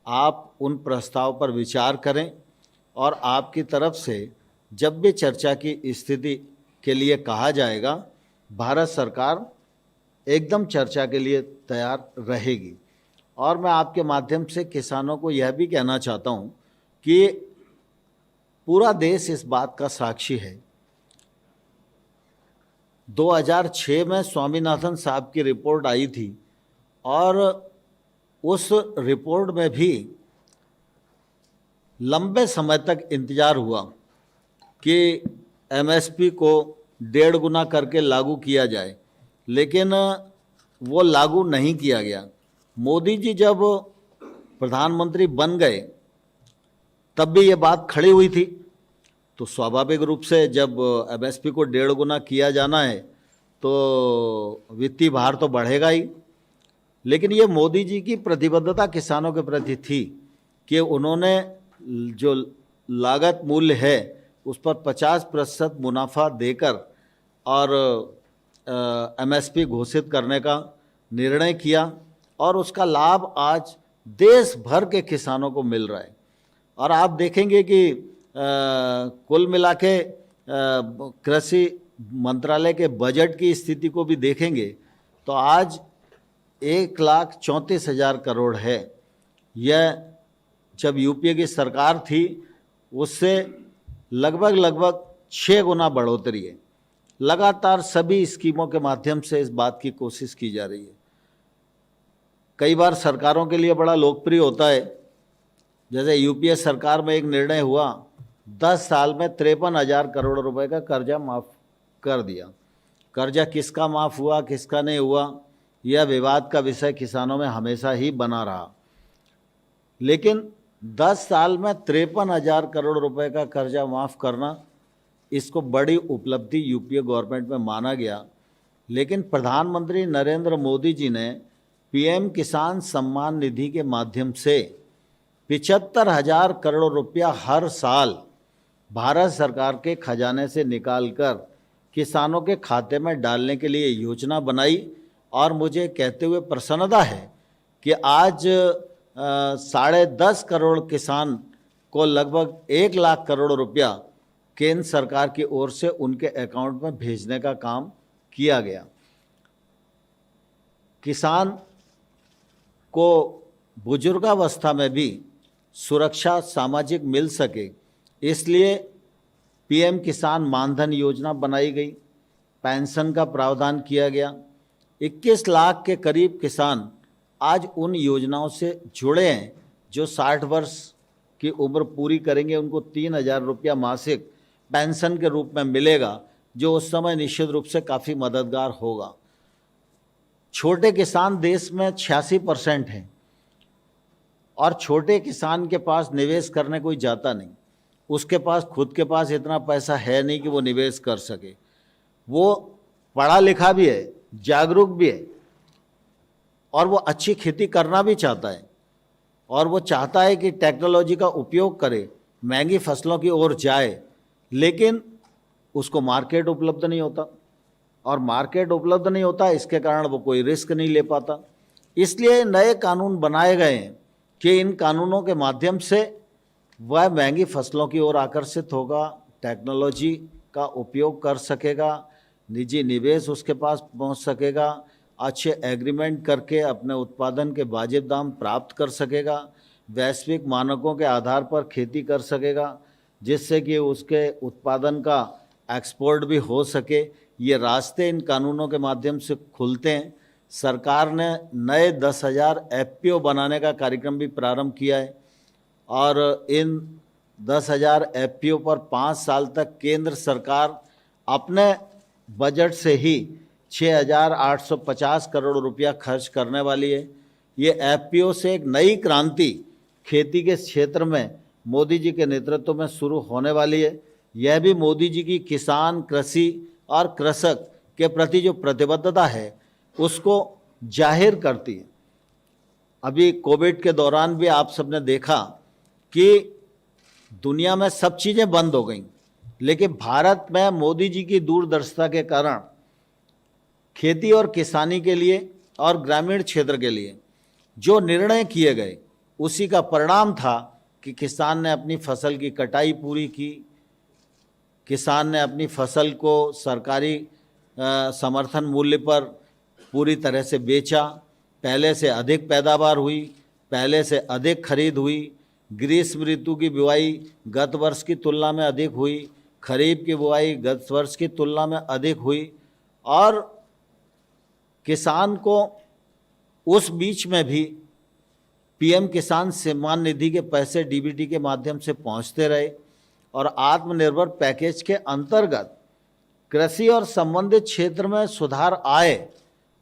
आप उन प्रस्ताव पर विचार करें और आपकी तरफ से जब भी चर्चा की स्थिति के लिए कहा जाएगा, भारत सरकार एकदम चर्चा के लिए तैयार रहेगी। और मैं आपके माध्यम से किसानों को यह भी कहना चाहता हूं कि पूरा देश इस बात का साक्षी है। 2006 में स्वामीनाथन साहब की रिपोर्ट आई थी और उस रिपोर्ट में भी लंबे समय तक इंतजार हुआ कि एमएसपी को 1.5 गुना करके लागू किया जाए, लेकिन वो लागू नहीं किया गया। मोदी जी जब प्रधानमंत्री बन गए तब भी ये बात खड़ी हुई थी, तो स्वाभाविक रूप से जब एमएसपी को 1.5 गुना किया जाना है तो वित्तीय भार तो बढ़ेगा ही। लेकिन ये मोदी जी की प्रतिबद्धता किसानों के प्रति थी कि उन्होंने जो लागत मूल्य है उस पर 50% मुनाफा देकर और एमएसपी घोषित करने का निर्णय किया और उसका लाभ आज देश भर के किसानों को मिल रहा है। और आप देखेंगे कि कुल मिला के कृषि मंत्रालय के बजट की स्थिति को भी देखेंगे तो आज 1,34,000 करोड़ है। यह जब यूपीए की सरकार थी उससे लगभग 6 गुना बढ़ोतरी है। लगातार सभी स्कीमों के माध्यम से इस बात की कोशिश की जा रही है। कई बार सरकारों के लिए बड़ा लोकप्रिय होता है, जैसे यूपीए सरकार में एक निर्णय हुआ, 10 साल में 53,000 करोड़ रुपए का कर्जा माफ़ कर दिया। कर्जा किसका माफ़ हुआ, किसका नहीं हुआ, यह विवाद का विषय किसानों में हमेशा ही बना रहा। लेकिन 10 साल में 53,000 करोड़ रुपए का कर्जा माफ़ करना, इसको बड़ी उपलब्धि यूपीए गवर्नमेंट में माना गया। लेकिन प्रधानमंत्री नरेंद्र मोदी जी ने पीएम किसान सम्मान निधि के माध्यम से 75,000 करोड़ रुपया हर साल भारत सरकार के खजाने से निकालकर किसानों के खाते में डालने के लिए योजना बनाई। और मुझे कहते हुए प्रसन्नता है कि आज 10.5 करोड़ किसान को लगभग 1 लाख करोड़ रुपया केंद्र सरकार की ओर से उनके अकाउंट में भेजने का काम किया गया। किसान को बुजुर्गावस्था में भी सुरक्षा सामाजिक मिल सके, इसलिए पीएम किसान मानधन योजना बनाई गई, पेंशन का प्रावधान किया गया। 21 लाख के करीब किसान आज उन योजनाओं से जुड़े हैं। जो 60 वर्ष की उम्र पूरी करेंगे उनको 3,000 रुपया मासिक पेंशन के रूप में मिलेगा, जो उस समय निश्चित रूप से काफ़ी मददगार होगा। छोटे किसान देश में 86% हैं और छोटे किसान के पास निवेश करने कोई जाता नहीं। उसके पास खुद के पास इतना पैसा है नहीं कि वो निवेश कर सके। वो पढ़ा लिखा भी है, जागरूक भी है और वो अच्छी खेती करना भी चाहता है और वो चाहता है कि टेक्नोलॉजी का उपयोग करे, महंगी फसलों की ओर जाए, लेकिन उसको मार्केट उपलब्ध नहीं होता और मार्केट उपलब्ध नहीं होता, इसके कारण वो कोई रिस्क नहीं ले पाता। इसलिए नए कानून बनाए गए हैं कि इन कानूनों के माध्यम से वह महंगी फसलों की ओर आकर्षित होगा, टेक्नोलॉजी का उपयोग कर सकेगा, निजी निवेश उसके पास पहुंच सकेगा, अच्छे एग्रीमेंट करके अपने उत्पादन के वाजिब दाम प्राप्त कर सकेगा, वैश्विक मानकों के आधार पर खेती कर सकेगा, जिससे कि उसके उत्पादन का एक्सपोर्ट भी हो सके। ये रास्ते इन कानूनों के माध्यम से खुलते हैं। सरकार ने नए 10,000 एफपीओ बनाने का कार्यक्रम भी प्रारंभ किया है और इन 10,000 एफपीओ पर 5 साल तक केंद्र सरकार अपने बजट से ही 6,850 करोड़ रुपया खर्च करने वाली है। ये एफपीओ से एक नई क्रांति खेती के क्षेत्र में मोदी जी के नेतृत्व में शुरू होने वाली है। यह भी मोदी जी की किसान, कृषि और कृषक के प्रति जो प्रतिबद्धता है उसको जाहिर करती है। अभी कोविड के दौरान भी आप सबने देखा कि दुनिया में सब चीज़ें बंद हो गईं, लेकिन भारत में मोदी जी की दूरदर्शिता के कारण खेती और किसानी के लिए और ग्रामीण क्षेत्र के लिए जो निर्णय किए गए उसी का परिणाम था कि किसान ने अपनी फसल की कटाई पूरी की, किसान ने अपनी फसल को सरकारी समर्थन मूल्य पर पूरी तरह से बेचा, पहले से अधिक पैदावार हुई, पहले से अधिक खरीद हुई, ग्रीष्म ऋतु की बुआई गत वर्ष की तुलना में अधिक हुई, खरीफ की बुआई गत वर्ष की तुलना में अधिक हुई और किसान को उस बीच में भी पीएम किसान सम्मान निधि के पैसे डीबीटी के माध्यम से पहुंचते रहे और आत्मनिर्भर पैकेज के अंतर्गत कृषि और संबंधित क्षेत्र में सुधार आए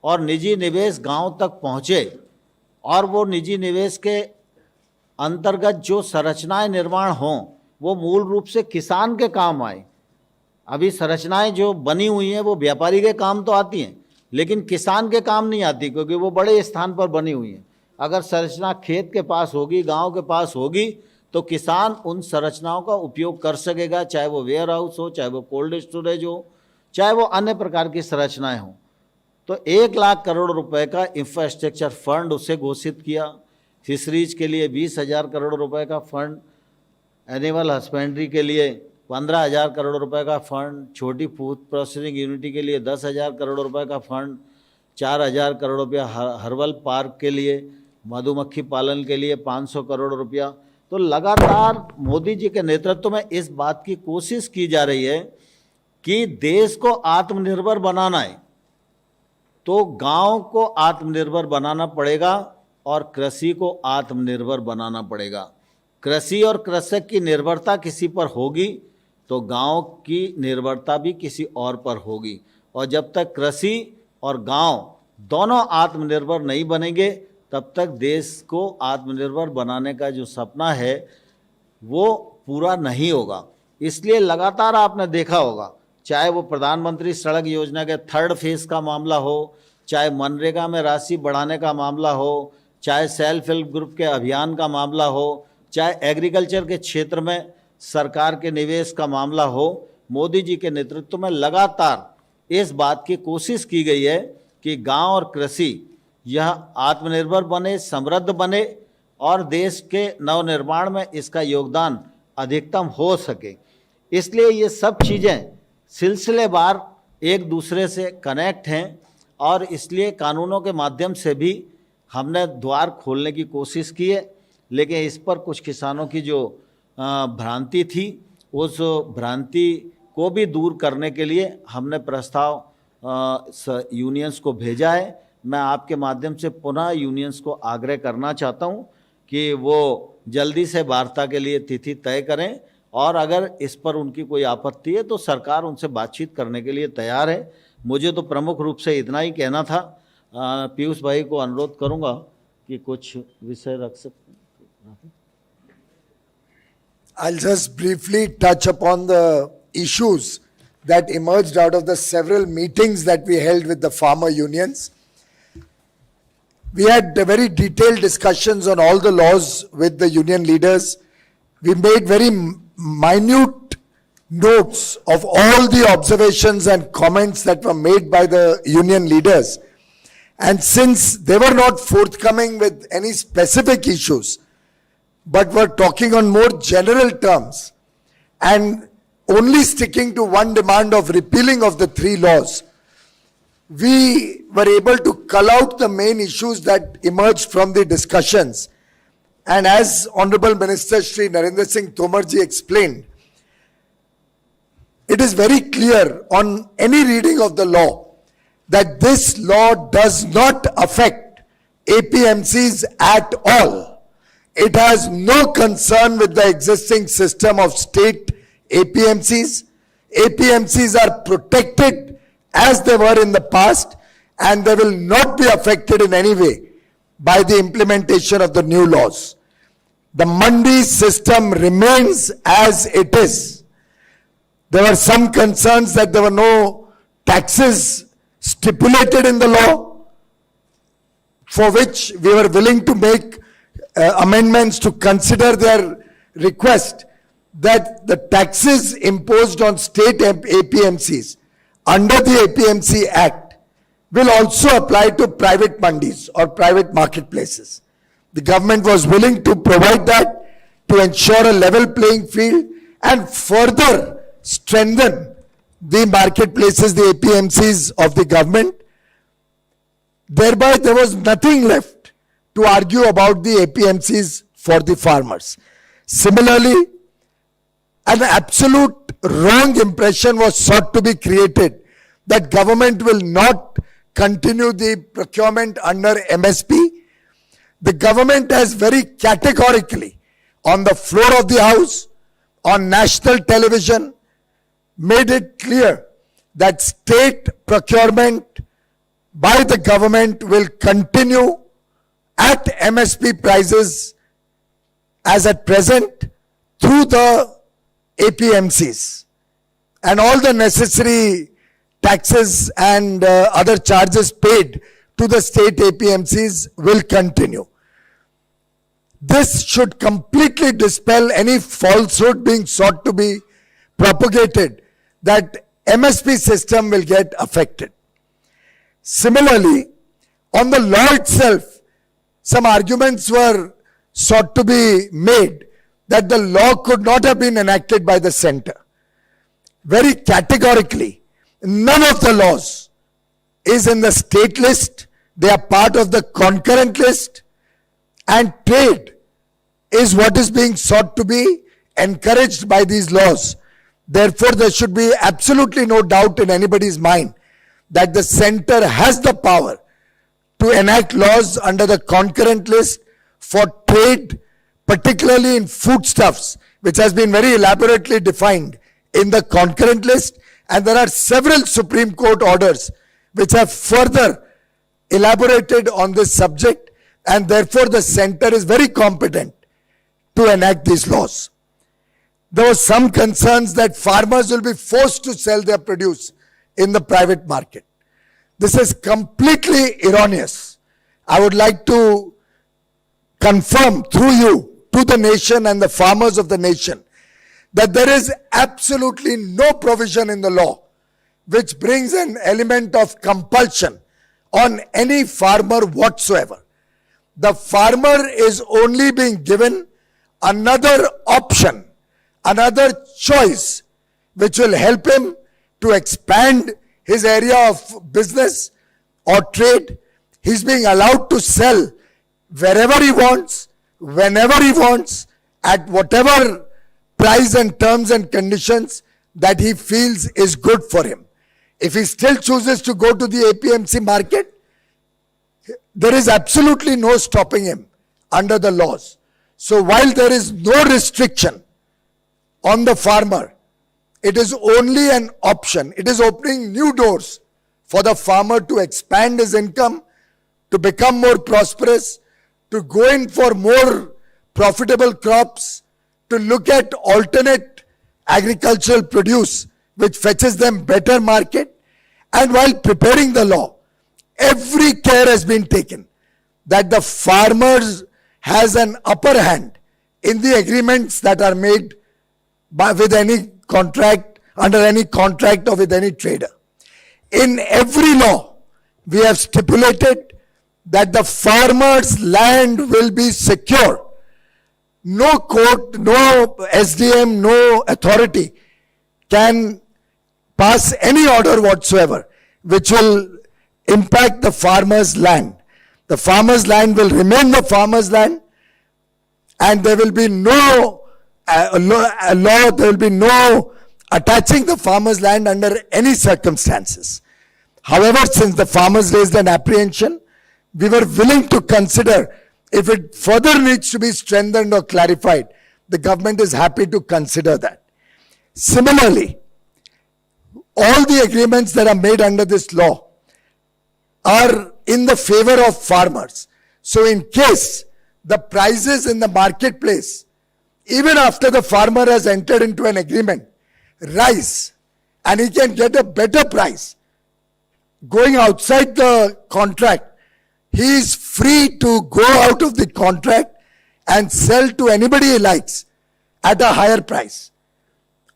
और निजी निवेश गांव तक पहुंचे और वो निजी निवेश के अंतर्गत जो संरचनाएं निर्माण हों वो मूल रूप से किसान के काम आए। अभी संरचनाएं जो बनी हुई हैं वो व्यापारी के काम तो आती हैं, लेकिन किसान के काम नहीं आती, क्योंकि वो बड़े स्थान पर बनी हुई हैं। अगर संरचना खेत के पास होगी, गांव के पास होगी, तो किसान उन संरचनाओं का उपयोग कर सकेगा, चाहे वो वेयर हाउस हो, चाहे वो कोल्ड स्टोरेज हो, चाहे वो अन्य प्रकार की संरचनाएं हों। तो 1 लाख करोड़ रुपए का इंफ्रास्ट्रक्चर फंड उसे घोषित किया। फिशरीज के लिए 20,000 करोड़ रुपए का फंड, एनिमल हस्बेंड्री के लिए 15,000 करोड़ रुपए का फंड, छोटी फूड प्रोसेसिंग यूनिटी के लिए 10,000 करोड़ रुपए का फंड, 4,000 करोड़ रुपया हर्बल पार्क के लिए, मधुमक्खी पालन के लिए 500 करोड़ रुपया। तो लगातार मोदी जी के नेतृत्व में इस बात की कोशिश की जा रही है कि देश को आत्मनिर्भर बनाना है तो गांव को आत्मनिर्भर बनाना पड़ेगा और कृषि को आत्मनिर्भर बनाना पड़ेगा। कृषि और कृषक की निर्भरता किसी पर होगी तो गांव की निर्भरता भी किसी और पर होगी, और जब तक कृषि और गांव दोनों आत्मनिर्भर नहीं बनेंगे तब तक देश को आत्मनिर्भर बनाने का जो सपना है वो पूरा नहीं होगा। इसलिए लगातार आपने देखा होगा, चाहे वो प्रधानमंत्री सड़क योजना के 3rd फेज का मामला हो, चाहे मनरेगा में राशि बढ़ाने का मामला हो, चाहे सेल्फ हेल्प ग्रुप के अभियान का मामला हो, चाहे एग्रीकल्चर के क्षेत्र में सरकार के निवेश का मामला हो, मोदी जी के नेतृत्व में लगातार इस बात की कोशिश की गई है कि गांव और कृषि यह आत्मनिर्भर बने, समृद्ध बने और देश के नवनिर्माण में इसका योगदान अधिकतम हो सके। इसलिए ये सब चीज़ें सिलसिलेवार एक दूसरे से कनेक्ट हैं और इसलिए कानूनों के माध्यम से भी हमने द्वार खोलने की कोशिश की है, लेकिन इस पर कुछ किसानों की जो भ्रांति थी उस भ्रांति को भी दूर करने के लिए हमने प्रस्ताव यूनियंस को भेजा है। मैं आपके माध्यम से पुनः यूनियंस को आग्रह करना चाहता हूं कि वो जल्दी से वार्ता के लिए तिथि तय करें और अगर इस पर उनकी कोई आपत्ति है तो सरकार उनसे बातचीत करने के लिए तैयार है। मुझे तो प्रमुख रूप से इतना ही कहना था। पीयूष भाई को अनुरोध करूंगा कि कुछ विषय रख सकते हैं। I'll just briefly touch upon the issues that emerged out of the several meetings that we held with the farmer unions. We had very detailed discussions on all the laws with the union leaders. We made very minute notes of all the observations and comments that were made by the union leaders. And since they were not forthcoming with any specific issues, but were talking on more general terms and only sticking to one demand of repealing of the 3 laws, we were able to cull out the main issues that emerged from the discussions. And as Honorable Minister Shri Narendra Singh Tomar ji explained, it is very clear on any reading of the law that this law does not affect APMCs at all. It has no concern with the existing system of state APMCs. APMCs are protected as they were in the past, and they will not be affected in any way by the implementation of the new laws. The mandi system remains as it is. There were some concerns that there were no taxes stipulated in the law, for which we were willing to make amendments to consider their request that the taxes imposed on state APMCs under the APMC Act will also apply to private mandis or private marketplaces. The government was willing to provide that to ensure a level playing field and further strengthen the marketplaces, the APMCs of the government. Thereby, there was nothing left to argue about the APMCs for the farmers. Similarly, an absolute wrong impression was sought to be created that government will not continue the procurement under MSP. The government has very categorically, on the floor of the House, on national television, made it clear that state procurement by the government will continue at MSP prices as at present through the APMCs, and all the necessary taxes and other charges paid to the state APMCs will continue. This should completely dispel any falsehood being sought to be propagated that MSP system will get affected. Similarly, on the law itself, some arguments were sought to be made that the law could not have been enacted by the center. Very categorically, none of the laws is in the state list. They are part of the concurrent list, and trade is what is being sought to be encouraged by these laws. Therefore, there should be absolutely no doubt in anybody's mind that the center has the power to enact laws under the concurrent list for trade, particularly in foodstuffs, which has been very elaborately defined in the concurrent list. And there are several Supreme Court orders which have further elaborated on this subject, and therefore the center is very competent to enact these laws. There were some concerns that farmers will be forced to sell their produce in the private market. This is completely erroneous. I would like to confirm through you to the nation and the farmers of the nation that there is absolutely no provision in the law which brings an element of compulsion on any farmer whatsoever. The farmer is only being given another option, another choice, which will help him to expand his area of business or trade. He's being allowed to sell wherever he wants, whenever he wants, at whatever price and terms and conditions that he feels is good for him. If he still chooses to go to the APMC market, there is absolutely no stopping him under the laws. So while there is no restriction on the farmer, it is only an option. It is opening new doors for the farmer to expand his income, to become more prosperous, to go in for more profitable crops, to look at alternate agricultural produce which fetches them better market. And while preparing the law, every care has been taken that the farmers has an upper hand in the agreements that are made with any contract, under any contract or with any trader. In every law, we have stipulated that the farmer's land will be secure. No court, no SDM, no authority can pass any order whatsoever which will impact the farmer's land. The farmer's land will remain the farmer's land, and there will be no law, there will be no attaching the farmer's land under any circumstances. However, since the farmers raised an apprehension, we were willing to consider if it further needs to be strengthened or clarified. The government is happy to consider that. Similarly, all the agreements that are made under this law are in the favor of farmers. So in case the prices in the marketplace, even after the farmer has entered into an agreement, rise and he can get a better price going outside the contract, he is free to go out of the contract and sell to anybody he likes at a higher price.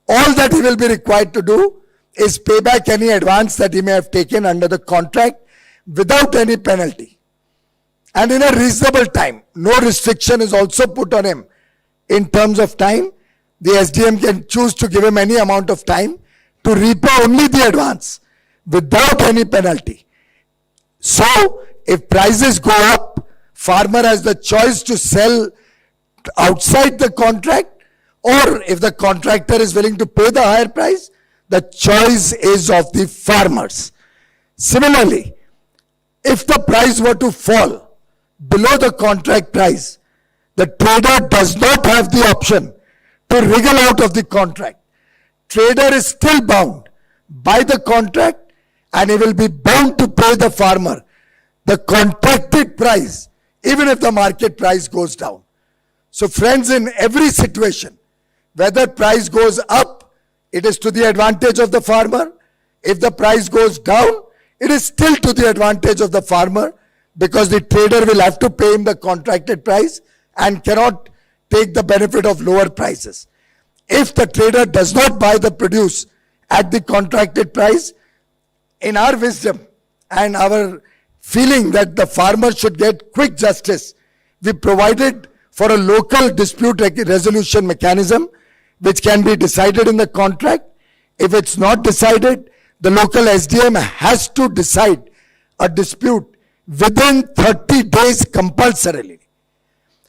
All that he will be required to do is pay back any advance that he may have taken under the contract without any penalty. And in a reasonable time. No restriction is also put on him in terms of time. The SDM can choose to give him any amount of time to repay only the advance without any penalty. So, if prices go up, farmer has the choice to sell outside the contract, or if the contractor is willing to pay the higher price, the choice is of the farmers. Similarly, if the price were to fall below the contract price, the trader does not have the option to wriggle out of the contract. Trader is still bound by the contract, and he will be bound to pay the farmer the contracted price, even if the market price goes down. So friends, in every situation, whether price goes up, it is to the advantage of the farmer. If the price goes down, it is still to the advantage of the farmer, because the trader will have to pay him the contracted price and cannot take the benefit of lower prices. If the trader does not buy the produce at the contracted price, in our wisdom and our feeling that the farmer should get quick justice, we provided for a local dispute resolution mechanism which can be decided in the contract. If it's not decided, the local SDM has to decide a dispute within 30 days compulsorily.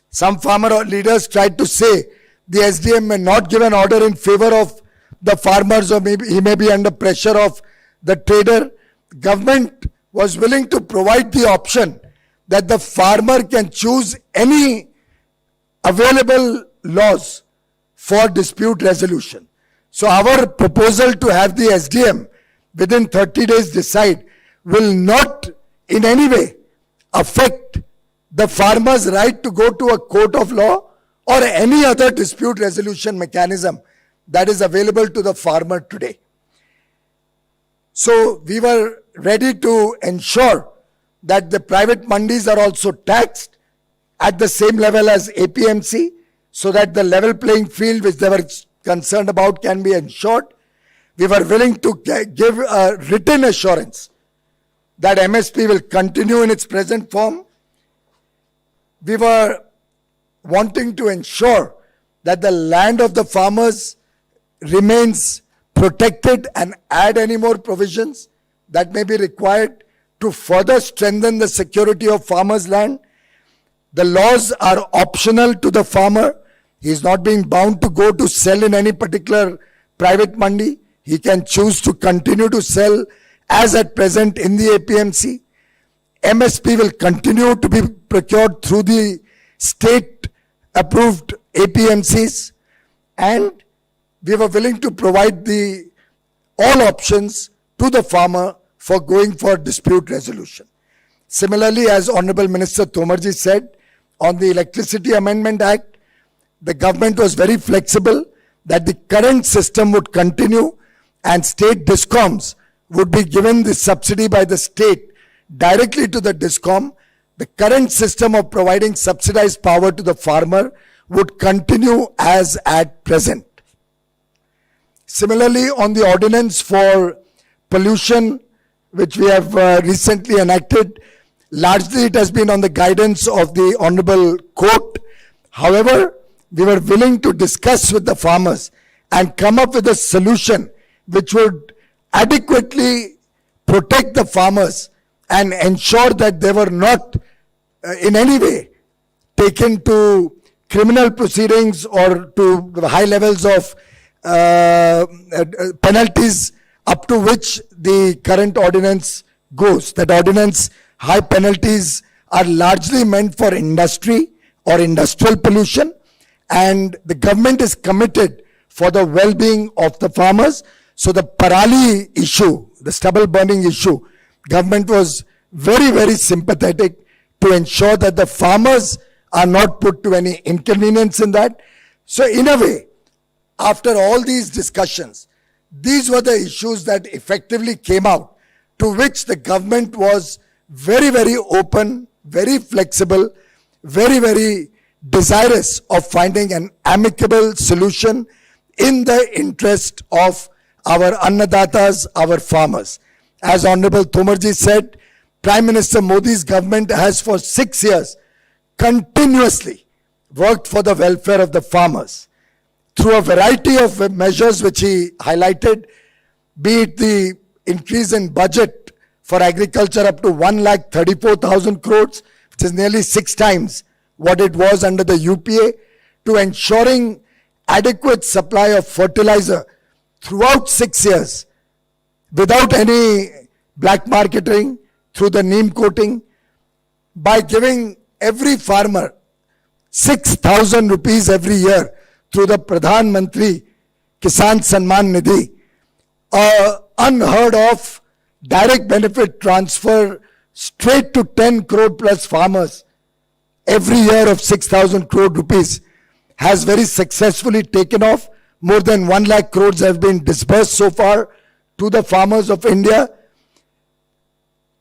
Some farmer leaders tried to say the SDM may not give an order in favor of the farmers, or maybe he may be under pressure of the trader. Government was willing to provide the option that the farmer can choose any available laws for dispute resolution. So our proposal to have the SDM within 30 days decide will not in any way affect the farmer's right to go to a court of law or any other dispute resolution mechanism that is available to the farmer today. So we were ready to ensure that the private mandis are also taxed at the same level as APMC, so that the level playing field which they were concerned about can be ensured. We were willing to give a written assurance that MSP will continue in its present form. We were wanting to ensure that the land of the farmers remains protected and add any more provisions that may be required to further strengthen the security of farmers' land. The laws are optional to the farmer. He is not being bound to go to sell in any particular private mandi. He can choose to continue to sell as at present in the APMC. MSP will continue to be procured through the state approved APMCs, and we were willing to provide all options to the farmer for going for dispute resolution. Similarly, as Honorable Minister Tomarji said, on the Electricity Amendment Act, the government was very flexible that the current system would continue and state discoms would be given the subsidy by the state directly to the discom. The current system of providing subsidized power to the farmer would continue as at present. Similarly, on the ordinance for pollution, which we have recently enacted, largely it has been on the guidance of the Honorable Court. However, we were willing to discuss with the farmers and come up with a solution which would adequately protect the farmers and ensure that they were not in any way taken to criminal proceedings or to the high levels of penalties up to which the current ordinance goes. That ordinance, high penalties are largely meant for industry or industrial pollution, and the government is committed for the well-being of the farmers. So the parali issue, the stubble burning issue, government was very, very sympathetic to ensure that the farmers are not put to any inconvenience in that. So in a way, after all these discussions, these were the issues that effectively came out to which the government was very, very open, very flexible, very, very desirous of finding an amicable solution in the interest of our Annadatas, our farmers. As Honorable Tomarji said, Prime Minister Modi's government has for 6 years continuously worked for the welfare of the farmers through a variety of measures which he highlighted, be it the increase in budget for agriculture up to 1,34,000 crores, which is nearly 6 times what it was under the UPA, to ensuring adequate supply of fertilizer throughout 6 years without any black marketing through the neem coating, by giving every farmer 6,000 rupees every year through the Pradhan Mantri Kisan Samman Nidhi, unheard of direct benefit transfer straight to 10 crore plus farmers every year of 6,000 crore rupees has very successfully taken off. More than 1 lakh crores have been disbursed so far to the farmers of India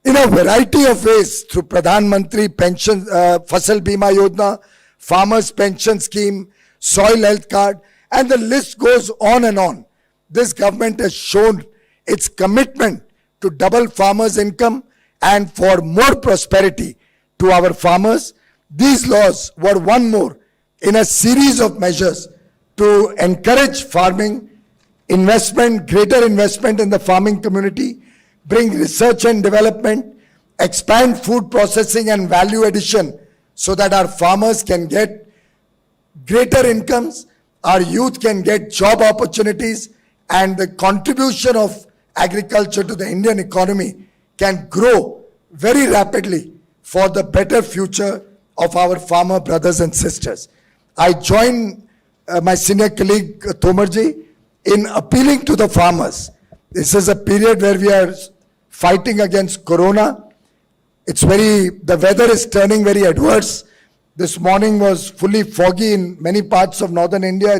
in a variety of ways through Pradhan Mantri Pension, Fasal Bima Yojana, Farmers Pension Scheme, Soil Health Card, and the list goes on and on. This government has shown its commitment to double farmers' income and for more prosperity to our farmers. These laws were one more in a series of measures to encourage farming, investment, greater investment in the farming community, bring research and development, expand food processing and value addition so that our farmers can get greater incomes, our youth can get job opportunities, and the contribution of agriculture to the Indian economy can grow very rapidly for the better future of our farmer brothers and sisters. I join my senior colleague Tomarji in appealing to the farmers. This is a period where we are fighting against corona. The weather is turning very adverse. This morning was fully foggy in many parts of northern India.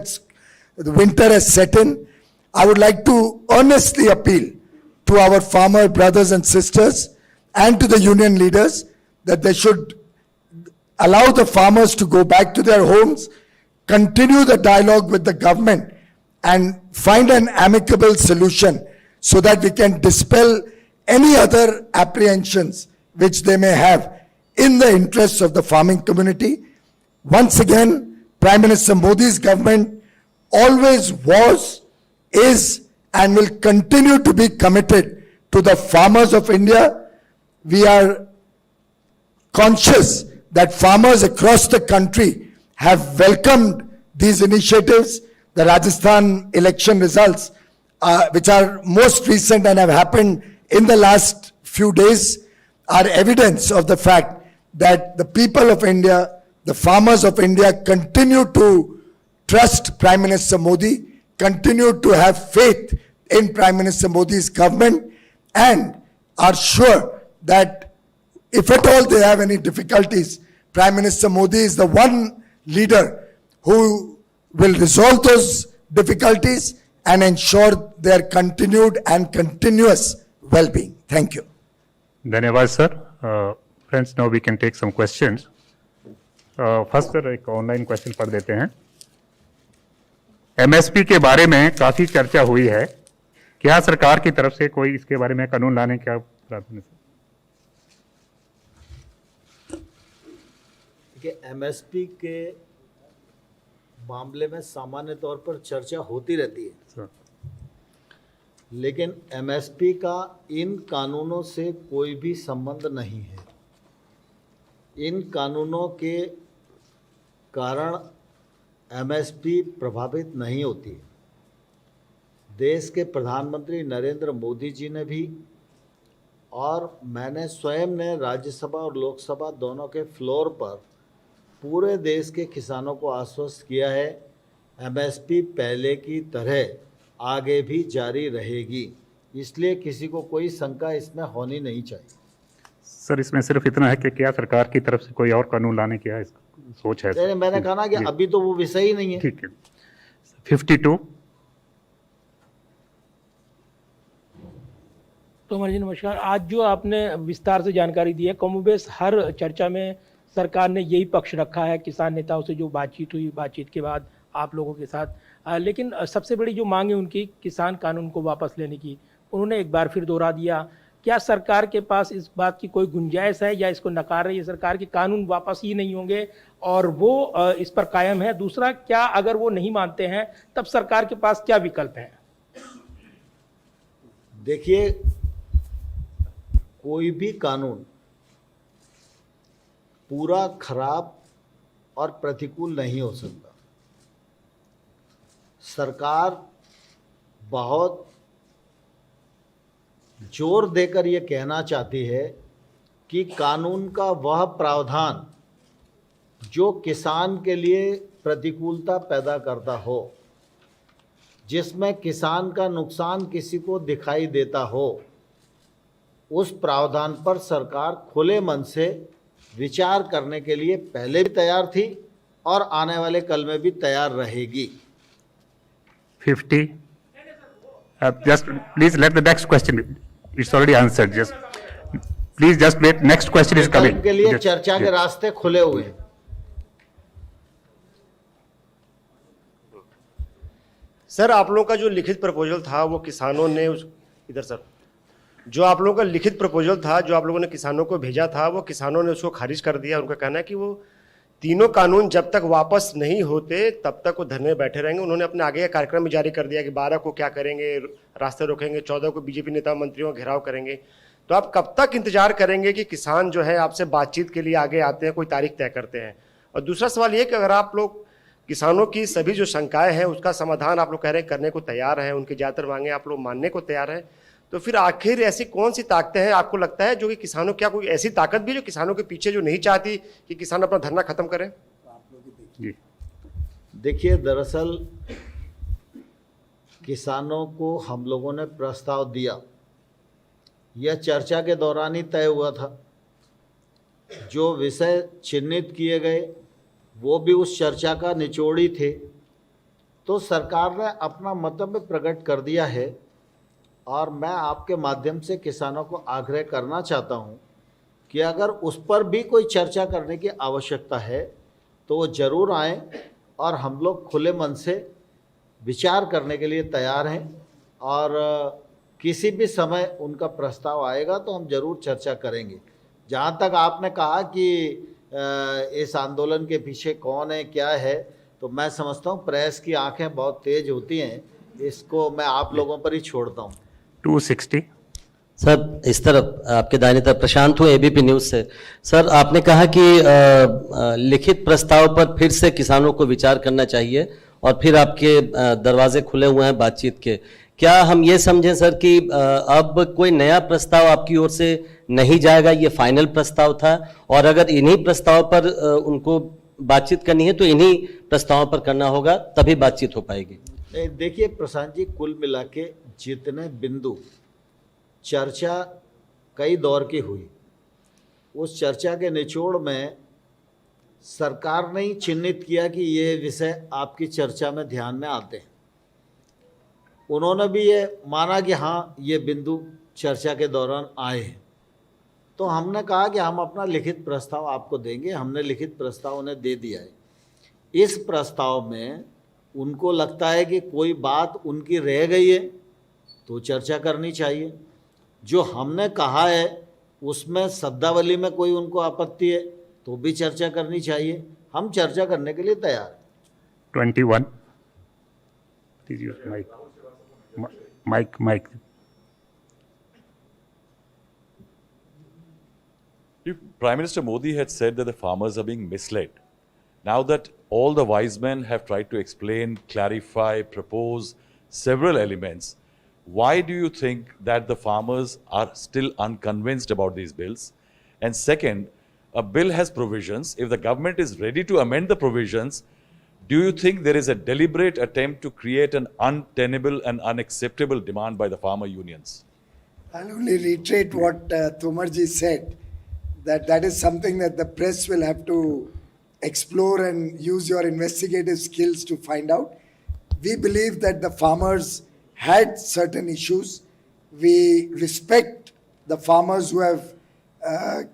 The winter has set in. I would like to earnestly appeal to our farmer brothers and sisters and to the union leaders that they should allow the farmers to go back to their homes, continue the dialogue with the government, and find an amicable solution so that we can dispel any other apprehensions which they may have in the interests of the farming community. Once again, Prime Minister Modi's government always was, is, and will continue to be committed to the farmers of India. We are conscious that farmers across the country have welcomed these initiatives. The Rajasthan election results, which are most recent and have happened in the last few days, are evidence of the fact that the people of India, the farmers of India, continue to trust Prime Minister Modi, continue to have faith in Prime Minister Modi's government, and are sure that if at all they have any difficulties, Prime Minister Modi is the one leader who will resolve those difficulties and ensure their continued and continuous well-being. Thank you. धन्यवाद sir. Friends, now we can take some questions. First sir एक online question पढ़ देते हैं. MSP के बारे में काफी चर्चा हुई है. क्या सरकार की तरफ से कोई इसके बारे में कानून लाने का प्रावधान है? देखिए, MSP के मामले में सामान्य तौर पर चर्चा होती रहती है, लेकिन MSP का इन कानूनों से कोई भी संबंध नहीं है. इन कानूनों के कारण MSP प्रभावित नहीं होती है. देश के प्रधानमंत्री नरेंद्र मोदी जी ने भी और मैंने स्वयं ने राज्यसभा और लोकसभा दोनों के फ्लोर पर पूरे देश के किसानों को आश्वस्त किया है, MSP पहले की तरह आगे भी जारी रहेगी. इसलिए किसी को कोई शंका इसमें होनी नहीं चाहिए. सर इसमें सिर्फ इतना है कि क्या सरकार की तरफ से कोई और कानून लाने की है सोच है? मैंने कहा ना कि अभी तो वो विषय ही नहीं है. ठीक है. 52. तोमर जी नमस्कार। आज जो आपने विस्तार से जानकारी दी है, कमोबेश हर चर्चा में सरकार ने यही पक्ष रखा है, किसान नेताओं से जो बातचीत हुई, बातचीत के बाद आप लोगों के साथ, लेकिन सबसे बड़ी जो मांग है उनकी किसान कानून को वापस लेने की, उन्होंने एक बार फिर दोहरा दिया। क्या सरकार के पास इस बात की कोई गुंजाइश है या इसको नकार रही है सरकार कि कानून वापस ही नहीं होंगे और वो इस पर कायम है? दूसरा, क्या अगर वो नहीं मानते हैं तब सरकार के पास क्या विकल्प है? देखिए, कोई भी कानून पूरा खराब और प्रतिकूल नहीं हो सकता। सरकार बहुत जोर देकर ये कहना चाहती है कि कानून का वह प्रावधान जो किसान के लिए प्रतिकूलता पैदा करता हो, जिसमें किसान का नुकसान किसी को दिखाई देता हो, उस प्रावधान पर सरकार खुले मन से विचार करने के लिए पहले भी तैयार थी और आने वाले कल में भी तैयार रहेगी। 50. Just please let the next question. It's already answered. Just please just wait. Next question is coming. के लिए Just- चर्चा के yes. रास्ते खुले हुए हैं। सर, आप लोगों का जो लिखित प्रपोजल था वो किसानों ने इधर सर, जो आप लोगों का लिखित प्रपोजल था जो आप लोगों ने किसानों को भेजा था, वो किसानों ने उसको खारिज कर दिया। उनका कहना है कि वो तीनों कानून जब तक वापस नहीं होते तब तक वो धरने में बैठे रहेंगे। उन्होंने अपने आगे का कार्यक्रम भी जारी कर दिया कि 12 को क्या करेंगे, रास्ते रोकेंगे, 14 को बीजेपी नेता मंत्रियों का घेराव करेंगे। तो आप कब तक इंतजार करेंगे कि किसान जो है आपसे बातचीत के लिए आगे आते हैं, कोई तारीख तय करते हैं? और दूसरा सवाल ये कि अगर आप लोग किसानों की सभी जो शंकाएं हैं उसका समाधान आप लोग कह रहे हैं करने को तैयार हैं, उनकी ज़्यादातर मांगे आप लोग मानने को तैयार हैं, तो फिर आखिर ऐसी कौन सी ताकतें हैं आपको लगता है जो कि किसानों, क्या कोई ऐसी ताकत भी जो किसानों के पीछे जो नहीं चाहती कि किसान अपना धरना खत्म करें? जी। देखिए, दरअसल किसानों को हम लोगों ने प्रस्ताव दिया, यह चर्चा के दौरान ही तय हुआ था। जो विषय चिन्हित किए गए वो भी उस चर्चा का निचोड़ ही थे। तो सरकार ने अपना मतव्य प्रकट कर दिया है और मैं आपके माध्यम से किसानों को आग्रह करना चाहता हूं कि अगर उस पर भी कोई चर्चा करने की आवश्यकता है तो वो ज़रूर आएँ और हम लोग खुले मन से विचार करने के लिए तैयार हैं। और किसी भी समय उनका प्रस्ताव आएगा तो हम ज़रूर चर्चा करेंगे। जहाँ तक आपने कहा कि इस आंदोलन के पीछे कौन है, क्या है, तो मैं समझता हूँ प्रेस की आंखें बहुत तेज होती हैं, इसको मैं आप लोगों पर ही छोड़ता हूँ। 260. सर, इस तरफ आपके दाहिने तरफ प्रशांत हूँ एबीपी न्यूज से। सर, आपने कहा कि लिखित प्रस्ताव पर फिर से किसानों को विचार करना चाहिए और फिर आपके दरवाजे खुले हुए हैं बातचीत के। क्या हम ये समझें सर कि अब कोई नया प्रस्ताव आपकी ओर से नहीं जाएगा, ये फाइनल प्रस्ताव था, और अगर इन्हीं प्रस्ताव पर उनको बातचीत करनी है तो इन्हीं प्रस्तावों पर करना होगा, तभी बातचीत हो पाएगी? देखिए प्रशांत जी, कुल मिला के जितने बिंदु चर्चा कई दौर की हुई, उस चर्चा के निचोड़ में सरकार ने ही चिन्हित किया कि ये विषय आपकी चर्चा में ध्यान में आते हैं। उन्होंने भी ये माना कि हाँ, ये बिंदु चर्चा के दौरान आए हैं। तो हमने कहा कि हम अपना लिखित प्रस्ताव आपको देंगे। हमने लिखित प्रस्ताव उन्हें दे दिया है। इस प्रस्ताव में उनको लगता है कि कोई बात उनकी रह गई है तो चर्चा करनी चाहिए। जो हमने कहा है उसमें शब्दावली में कोई उनको आपत्ति है तो भी चर्चा करनी चाहिए। हम चर्चा करने के लिए तैयार। 21. Please use mic. If Prime Minister Modi had said that the farmers are being misled, now that all the wise men have tried to explain, clarify, propose several elements, why do you think that the farmers are still unconvinced about these bills? And second, a bill has provisions. If the government is ready to amend the provisions, do you think there is a deliberate attempt to create an untenable and unacceptable demand by the farmer unions? I'll only reiterate what Tomarji said, that is something that the press will have to explore and use your investigative skills to find out. We believe that the farmers had certain issues We respect the farmers who have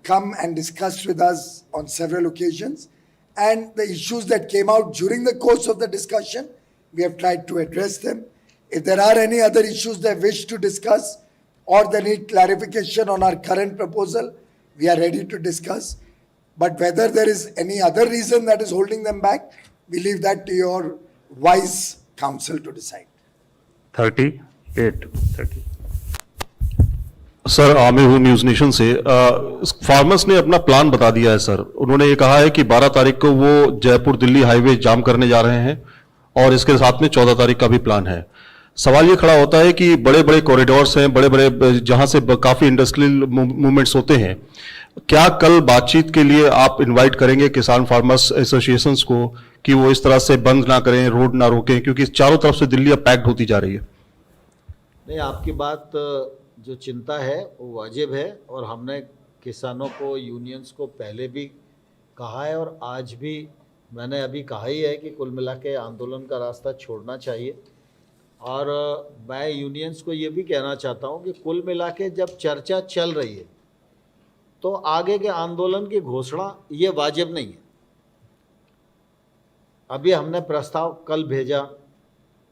come and discussed with us on several occasions. And the issues that came out during the course of the discussion, we have tried to address them. If there are any other issues they wish to discuss or they need clarification on our current proposal, we are ready to discuss. But whether there is any other reason that is holding them back, we leave that to your wise counsel to decide. 30. Sir Aamir हूँ news nation से। Farmers ने अपना plan बता दिया है sir. उन्होंने ये कहा है कि 12 तारीख को वो जयपुर दिल्ली हाईवे जाम करने जा रहे हैं और इसके साथ में 14 तारीख का भी प्लान है। सवाल ये खड़ा होता है कि बड़े बड़े कॉरिडोर्स हैं, बड़े बड़े जहां से काफ़ी इंडस्ट्रियल मूवमेंट्स होते हैं, क्या कल बातचीत के लिए आप इनवाइट करेंगे किसान फार्मर्स एसोसिएशंस को कि वो इस तरह से बंद ना करें, रोड ना रोकें, क्योंकि चारों तरफ से दिल्ली अब पैक्ड होती जा रही है? नहीं, आपकी बात जो चिंता है वो वाजिब है और हमने किसानों को, यूनियंस को पहले भी कहा है और आज भी मैंने अभी कहा ही है कि कुल मिला के आंदोलन का रास्ता छोड़ना चाहिए। और मैं यूनियंस को ये भी कहना चाहता हूँ कि कुल मिला के जब चर्चा चल रही है तो आगे के आंदोलन की घोषणा ये वाजिब नहीं है। अभी हमने प्रस्ताव कल भेजा,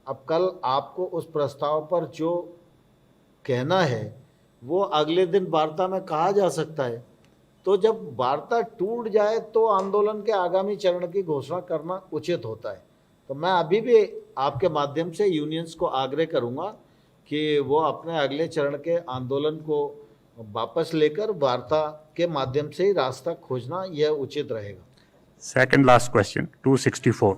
अब कल आपको उस प्रस्ताव पर जो कहना है वो अगले दिन वार्ता में कहा जा सकता है। तो जब वार्ता टूट जाए तो आंदोलन के आगामी चरण की घोषणा करना उचित होता है। तो मैं अभी भी आपके माध्यम से यूनियंस को आग्रह करूंगा कि वो अपने अगले चरण के आंदोलन को वापस लेकर वार्ता के माध्यम से ही रास्ता खोजना यह उचित रहेगा। Second last question, 264.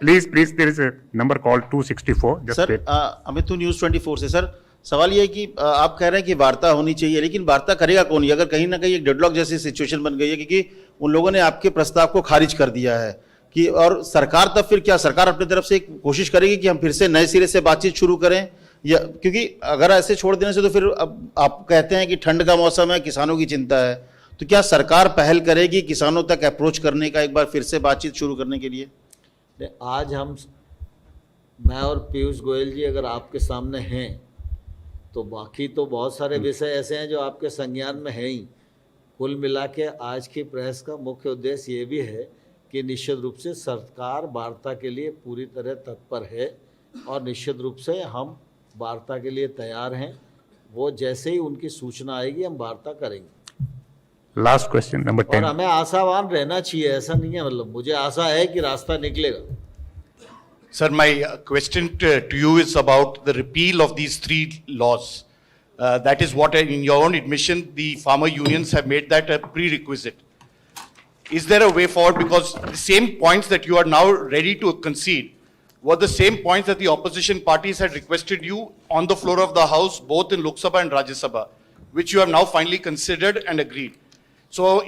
Please, there is a number called 264. Just sir wait. Amit news 24 से। सर सवाल ये है कि आप कह रहे हैं कि वार्ता होनी चाहिए, लेकिन वार्ता करेगा कौन? अगर कहीं ना कहीं एक डेडलॉक जैसी सिचुएशन बन गई है क्योंकि उन लोगों ने आपके प्रस्ताव को खारिज कर दिया है कि, और सरकार तब फिर क्या, सरकार अपनी तरफ से एक कोशिश करेगी कि हम फिर से नए सिरे से बातचीत शुरू करें, या क्योंकि अगर ऐसे छोड़ देने से तो फिर अब आप कहते हैं कि ठंड का मौसम है, किसानों की चिंता है, तो क्या सरकार पहल करेगी किसानों तक अप्रोच करने का, एक बार फिर से बातचीत शुरू करने के लिए? आज मैं और पीयूष गोयल जी अगर आपके सामने हैं तो बाकी तो बहुत सारे विषय ऐसे हैं जो आपके संज्ञान में हैं ही। कुल मिला के आज की प्रेस का मुख्य उद्देश्य ये भी है कि निश्चित रूप से सरकार वार्ता के लिए पूरी तरह तत्पर है और निश्चित रूप से हम वार्ता के लिए तैयार हैं। वो जैसे ही उनकी सूचना आएगी हम वार्ता करेंगे। Last question, number 10. और हमें आशावान रहना चाहिए, ऐसा नहीं है, मतलब मुझे आशा है कि रास्ता निकलेगा। Sir, my question to you is about the repeal of these 3 laws. That is what, in your own admission, the farmer unions have made that a prerequisite. Is there a way forward? Because the same points that you are now ready to concede were the same points that the opposition parties had requested you on the floor of the House, both in Lok Sabha and Rajya Sabha, which you have now finally considered and agreed. So,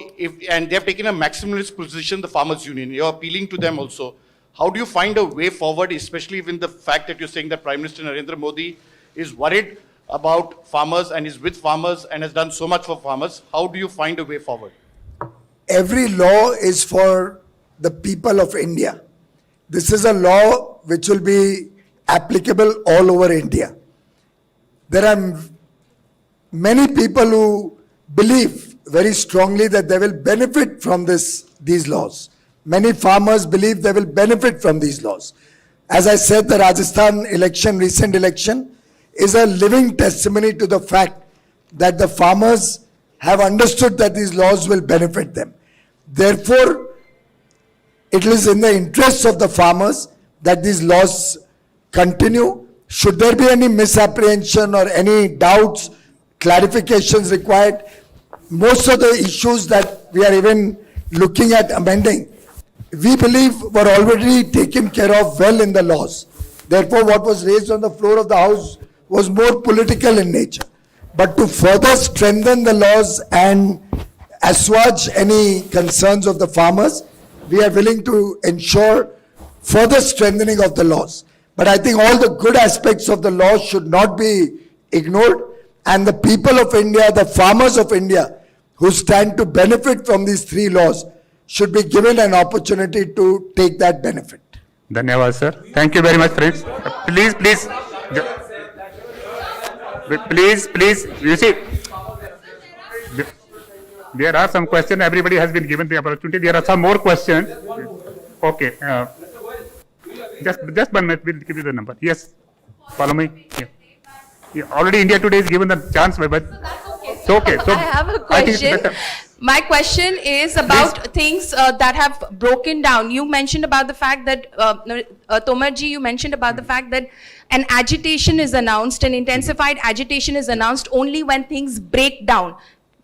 and they have taken a maximalist position, the farmers union. You are appealing to them also. How do you find a way forward, especially with the fact that you're saying that Prime Minister Narendra Modi is worried about farmers and is with farmers and has done so much for farmers? How do you find a way forward? Every law is for the people of India. This is a law which will be applicable all over India. There are many people who believe very strongly that they will benefit from these laws. Many farmers believe they will benefit from these laws. As I said, the Rajasthan election, recent election, is a living testimony to the fact that the farmers have understood that these laws will benefit them. Therefore, it is in the interests of the farmers that these laws continue. Should there be any misapprehension or any doubts, clarifications required, most of the issues that we are even looking at amending, we believe were already taken care of well in the laws. Therefore, what was raised on the floor of the House was more political in nature. But to further strengthen the laws and assuage any concerns of the farmers, we are willing to ensure further strengthening of the laws. But I think all the good aspects of the law should not be ignored, and the people of India, the farmers of India who stand to benefit from these 3 laws should be given an opportunity to take that benefit. Dhanyawad, sir. Thank you very much, friends. Please. Please, you see, there are some questions. Everybody has been given the opportunity. There are some more questions. Okay. Just 1 minute. We'll give you the number. Yes. Follow me. Yeah. Already India Today is given the chance, but it's okay. So I have a I think it's question. better. My question is about things that have broken down. You mentioned about the fact that, Tomarji, you mentioned about the fact that an agitation is announced, an intensified agitation is announced only when things break down.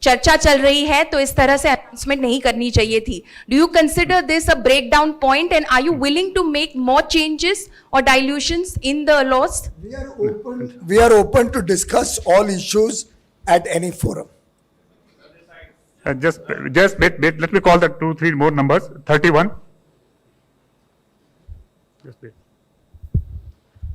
चर्चा चल रही है तो इस तरह से announcement नहीं करनी चाहिए थी. Do you consider this a breakdown point, and are you willing to make more changes or dilutions in the laws? We are open to discuss all issues at any forum. Just wait. Let me call the 2-3 more numbers. 31. Just wait.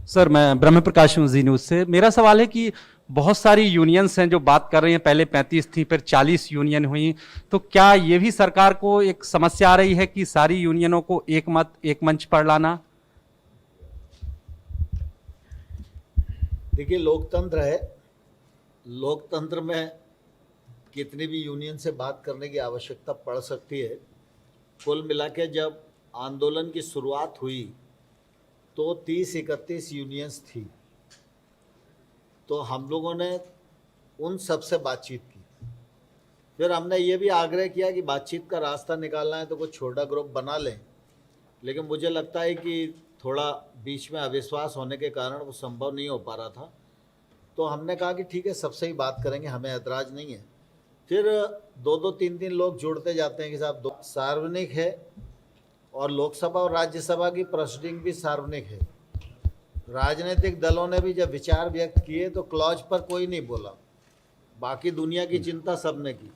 Sir, मैं ब्रह्म प्रकाश हूँ जी news से. मेरा सवाल है कि बहुत सारी unions हैं जो बात कर रही हैं. पहले 35 थी, फिर 40 यूनियन हुई. तो क्या ये भी सरकार को एक समस्या आ रही है कि सारी यूनियनों को एक मत, एक मंच पर लाना? देखिए, लोकतंत्र है. लोकतंत्र में कितनी भी यूनियन से बात करने की आवश्यकता पड़ सकती है. कुल मिला के जब आंदोलन की शुरुआत हुई तो 30-31 यूनियंस थी. तो हम लोगों ने उन सब से बातचीत की. फिर हमने ये भी आग्रह किया कि बातचीत का रास्ता निकालना है तो कुछ छोटा ग्रुप बना लें. लेकिन मुझे लगता है कि थोड़ा बीच में अविश्वास होने के कारण वो संभव नहीं हो पा रहा था. तो हमने कहा कि ठीक है, सबसे ही बात करेंगे, हमें ऐतराज़ नहीं है. फिर 2-2, 3-3 लोग जुड़ते जाते हैं कि साहब दो सार्वजनिक है, और लोकसभा और राज्यसभा की प्रोसीडिंग भी सार्वजनिक है. राजनीतिक दलों ने भी जब विचार व्यक्त किए तो क्लॉज पर कोई नहीं बोला. बाकी दुनिया की चिंता सबने की.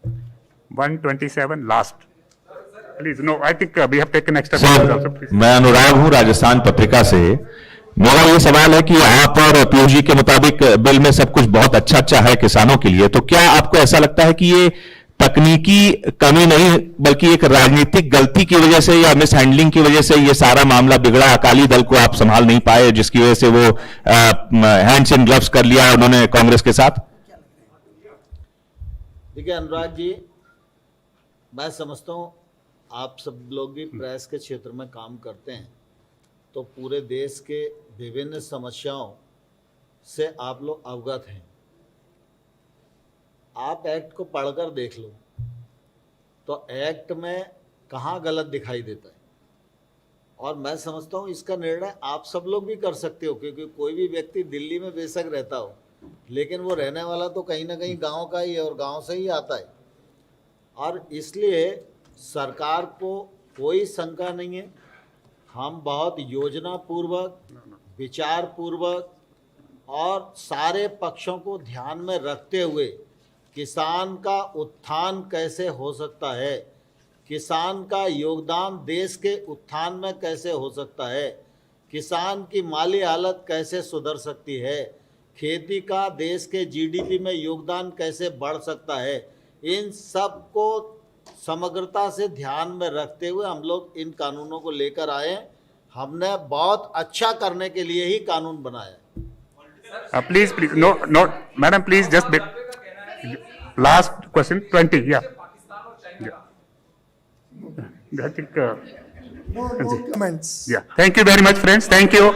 127 last. Please no, I think we have taken extra. मैं अनुराग हूं, राजस्थान पत्रिका से. मेरा ये सवाल है कि आप और पीयूष जी के मुताबिक बिल में सब कुछ बहुत अच्छा है किसानों के लिए. तो क्या आपको ऐसा लगता है कि ये तकनीकी कमी नहीं बल्कि एक राजनीतिक गलती की वजह से या मिस हैंडलिंग की वजह से ये सारा मामला बिगड़ा? अकाली दल को आप संभाल नहीं पाए, जिसकी वजह से वो हैंड्स इन ग्लव्स कर लिया उन्होंने कांग्रेस के साथ. देखिए अनुराग जी, मैं समझता हूँ आप सब लोग भी प्रेस के क्षेत्र में काम करते हैं, तो पूरे देश के विभिन्न समस्याओं से आप लोग अवगत हैं. आप एक्ट को पढ़कर देख लो तो एक्ट में कहाँ गलत दिखाई देता है. और मैं समझता हूँ इसका निर्णय आप सब लोग भी कर सकते हो, क्योंकि कोई भी व्यक्ति दिल्ली में बेशक रहता हो, लेकिन वो रहने वाला तो कहीं ना कहीं गांव का ही है और गांव से ही आता है. और इसलिए सरकार को कोई शंका नहीं है. हम बहुत योजनापूर्वक, विचारपूर्वक और सारे पक्षों को ध्यान में रखते हुए किसान का उत्थान कैसे हो सकता है, किसान का योगदान देश के उत्थान में कैसे हो सकता है, किसान की माली हालत कैसे सुधर सकती है, खेती का देश के जीडीपी में योगदान कैसे बढ़ सकता है, इन सब को समग्रता से ध्यान में रखते हुए हम लोग इन कानूनों को लेकर आए. हमने बहुत अच्छा करने के लिए ही कानून बनाया. Please no madam, please just last question. 20. Yeah. I think No comments. yeah. Thank you very much, friends. Thank you.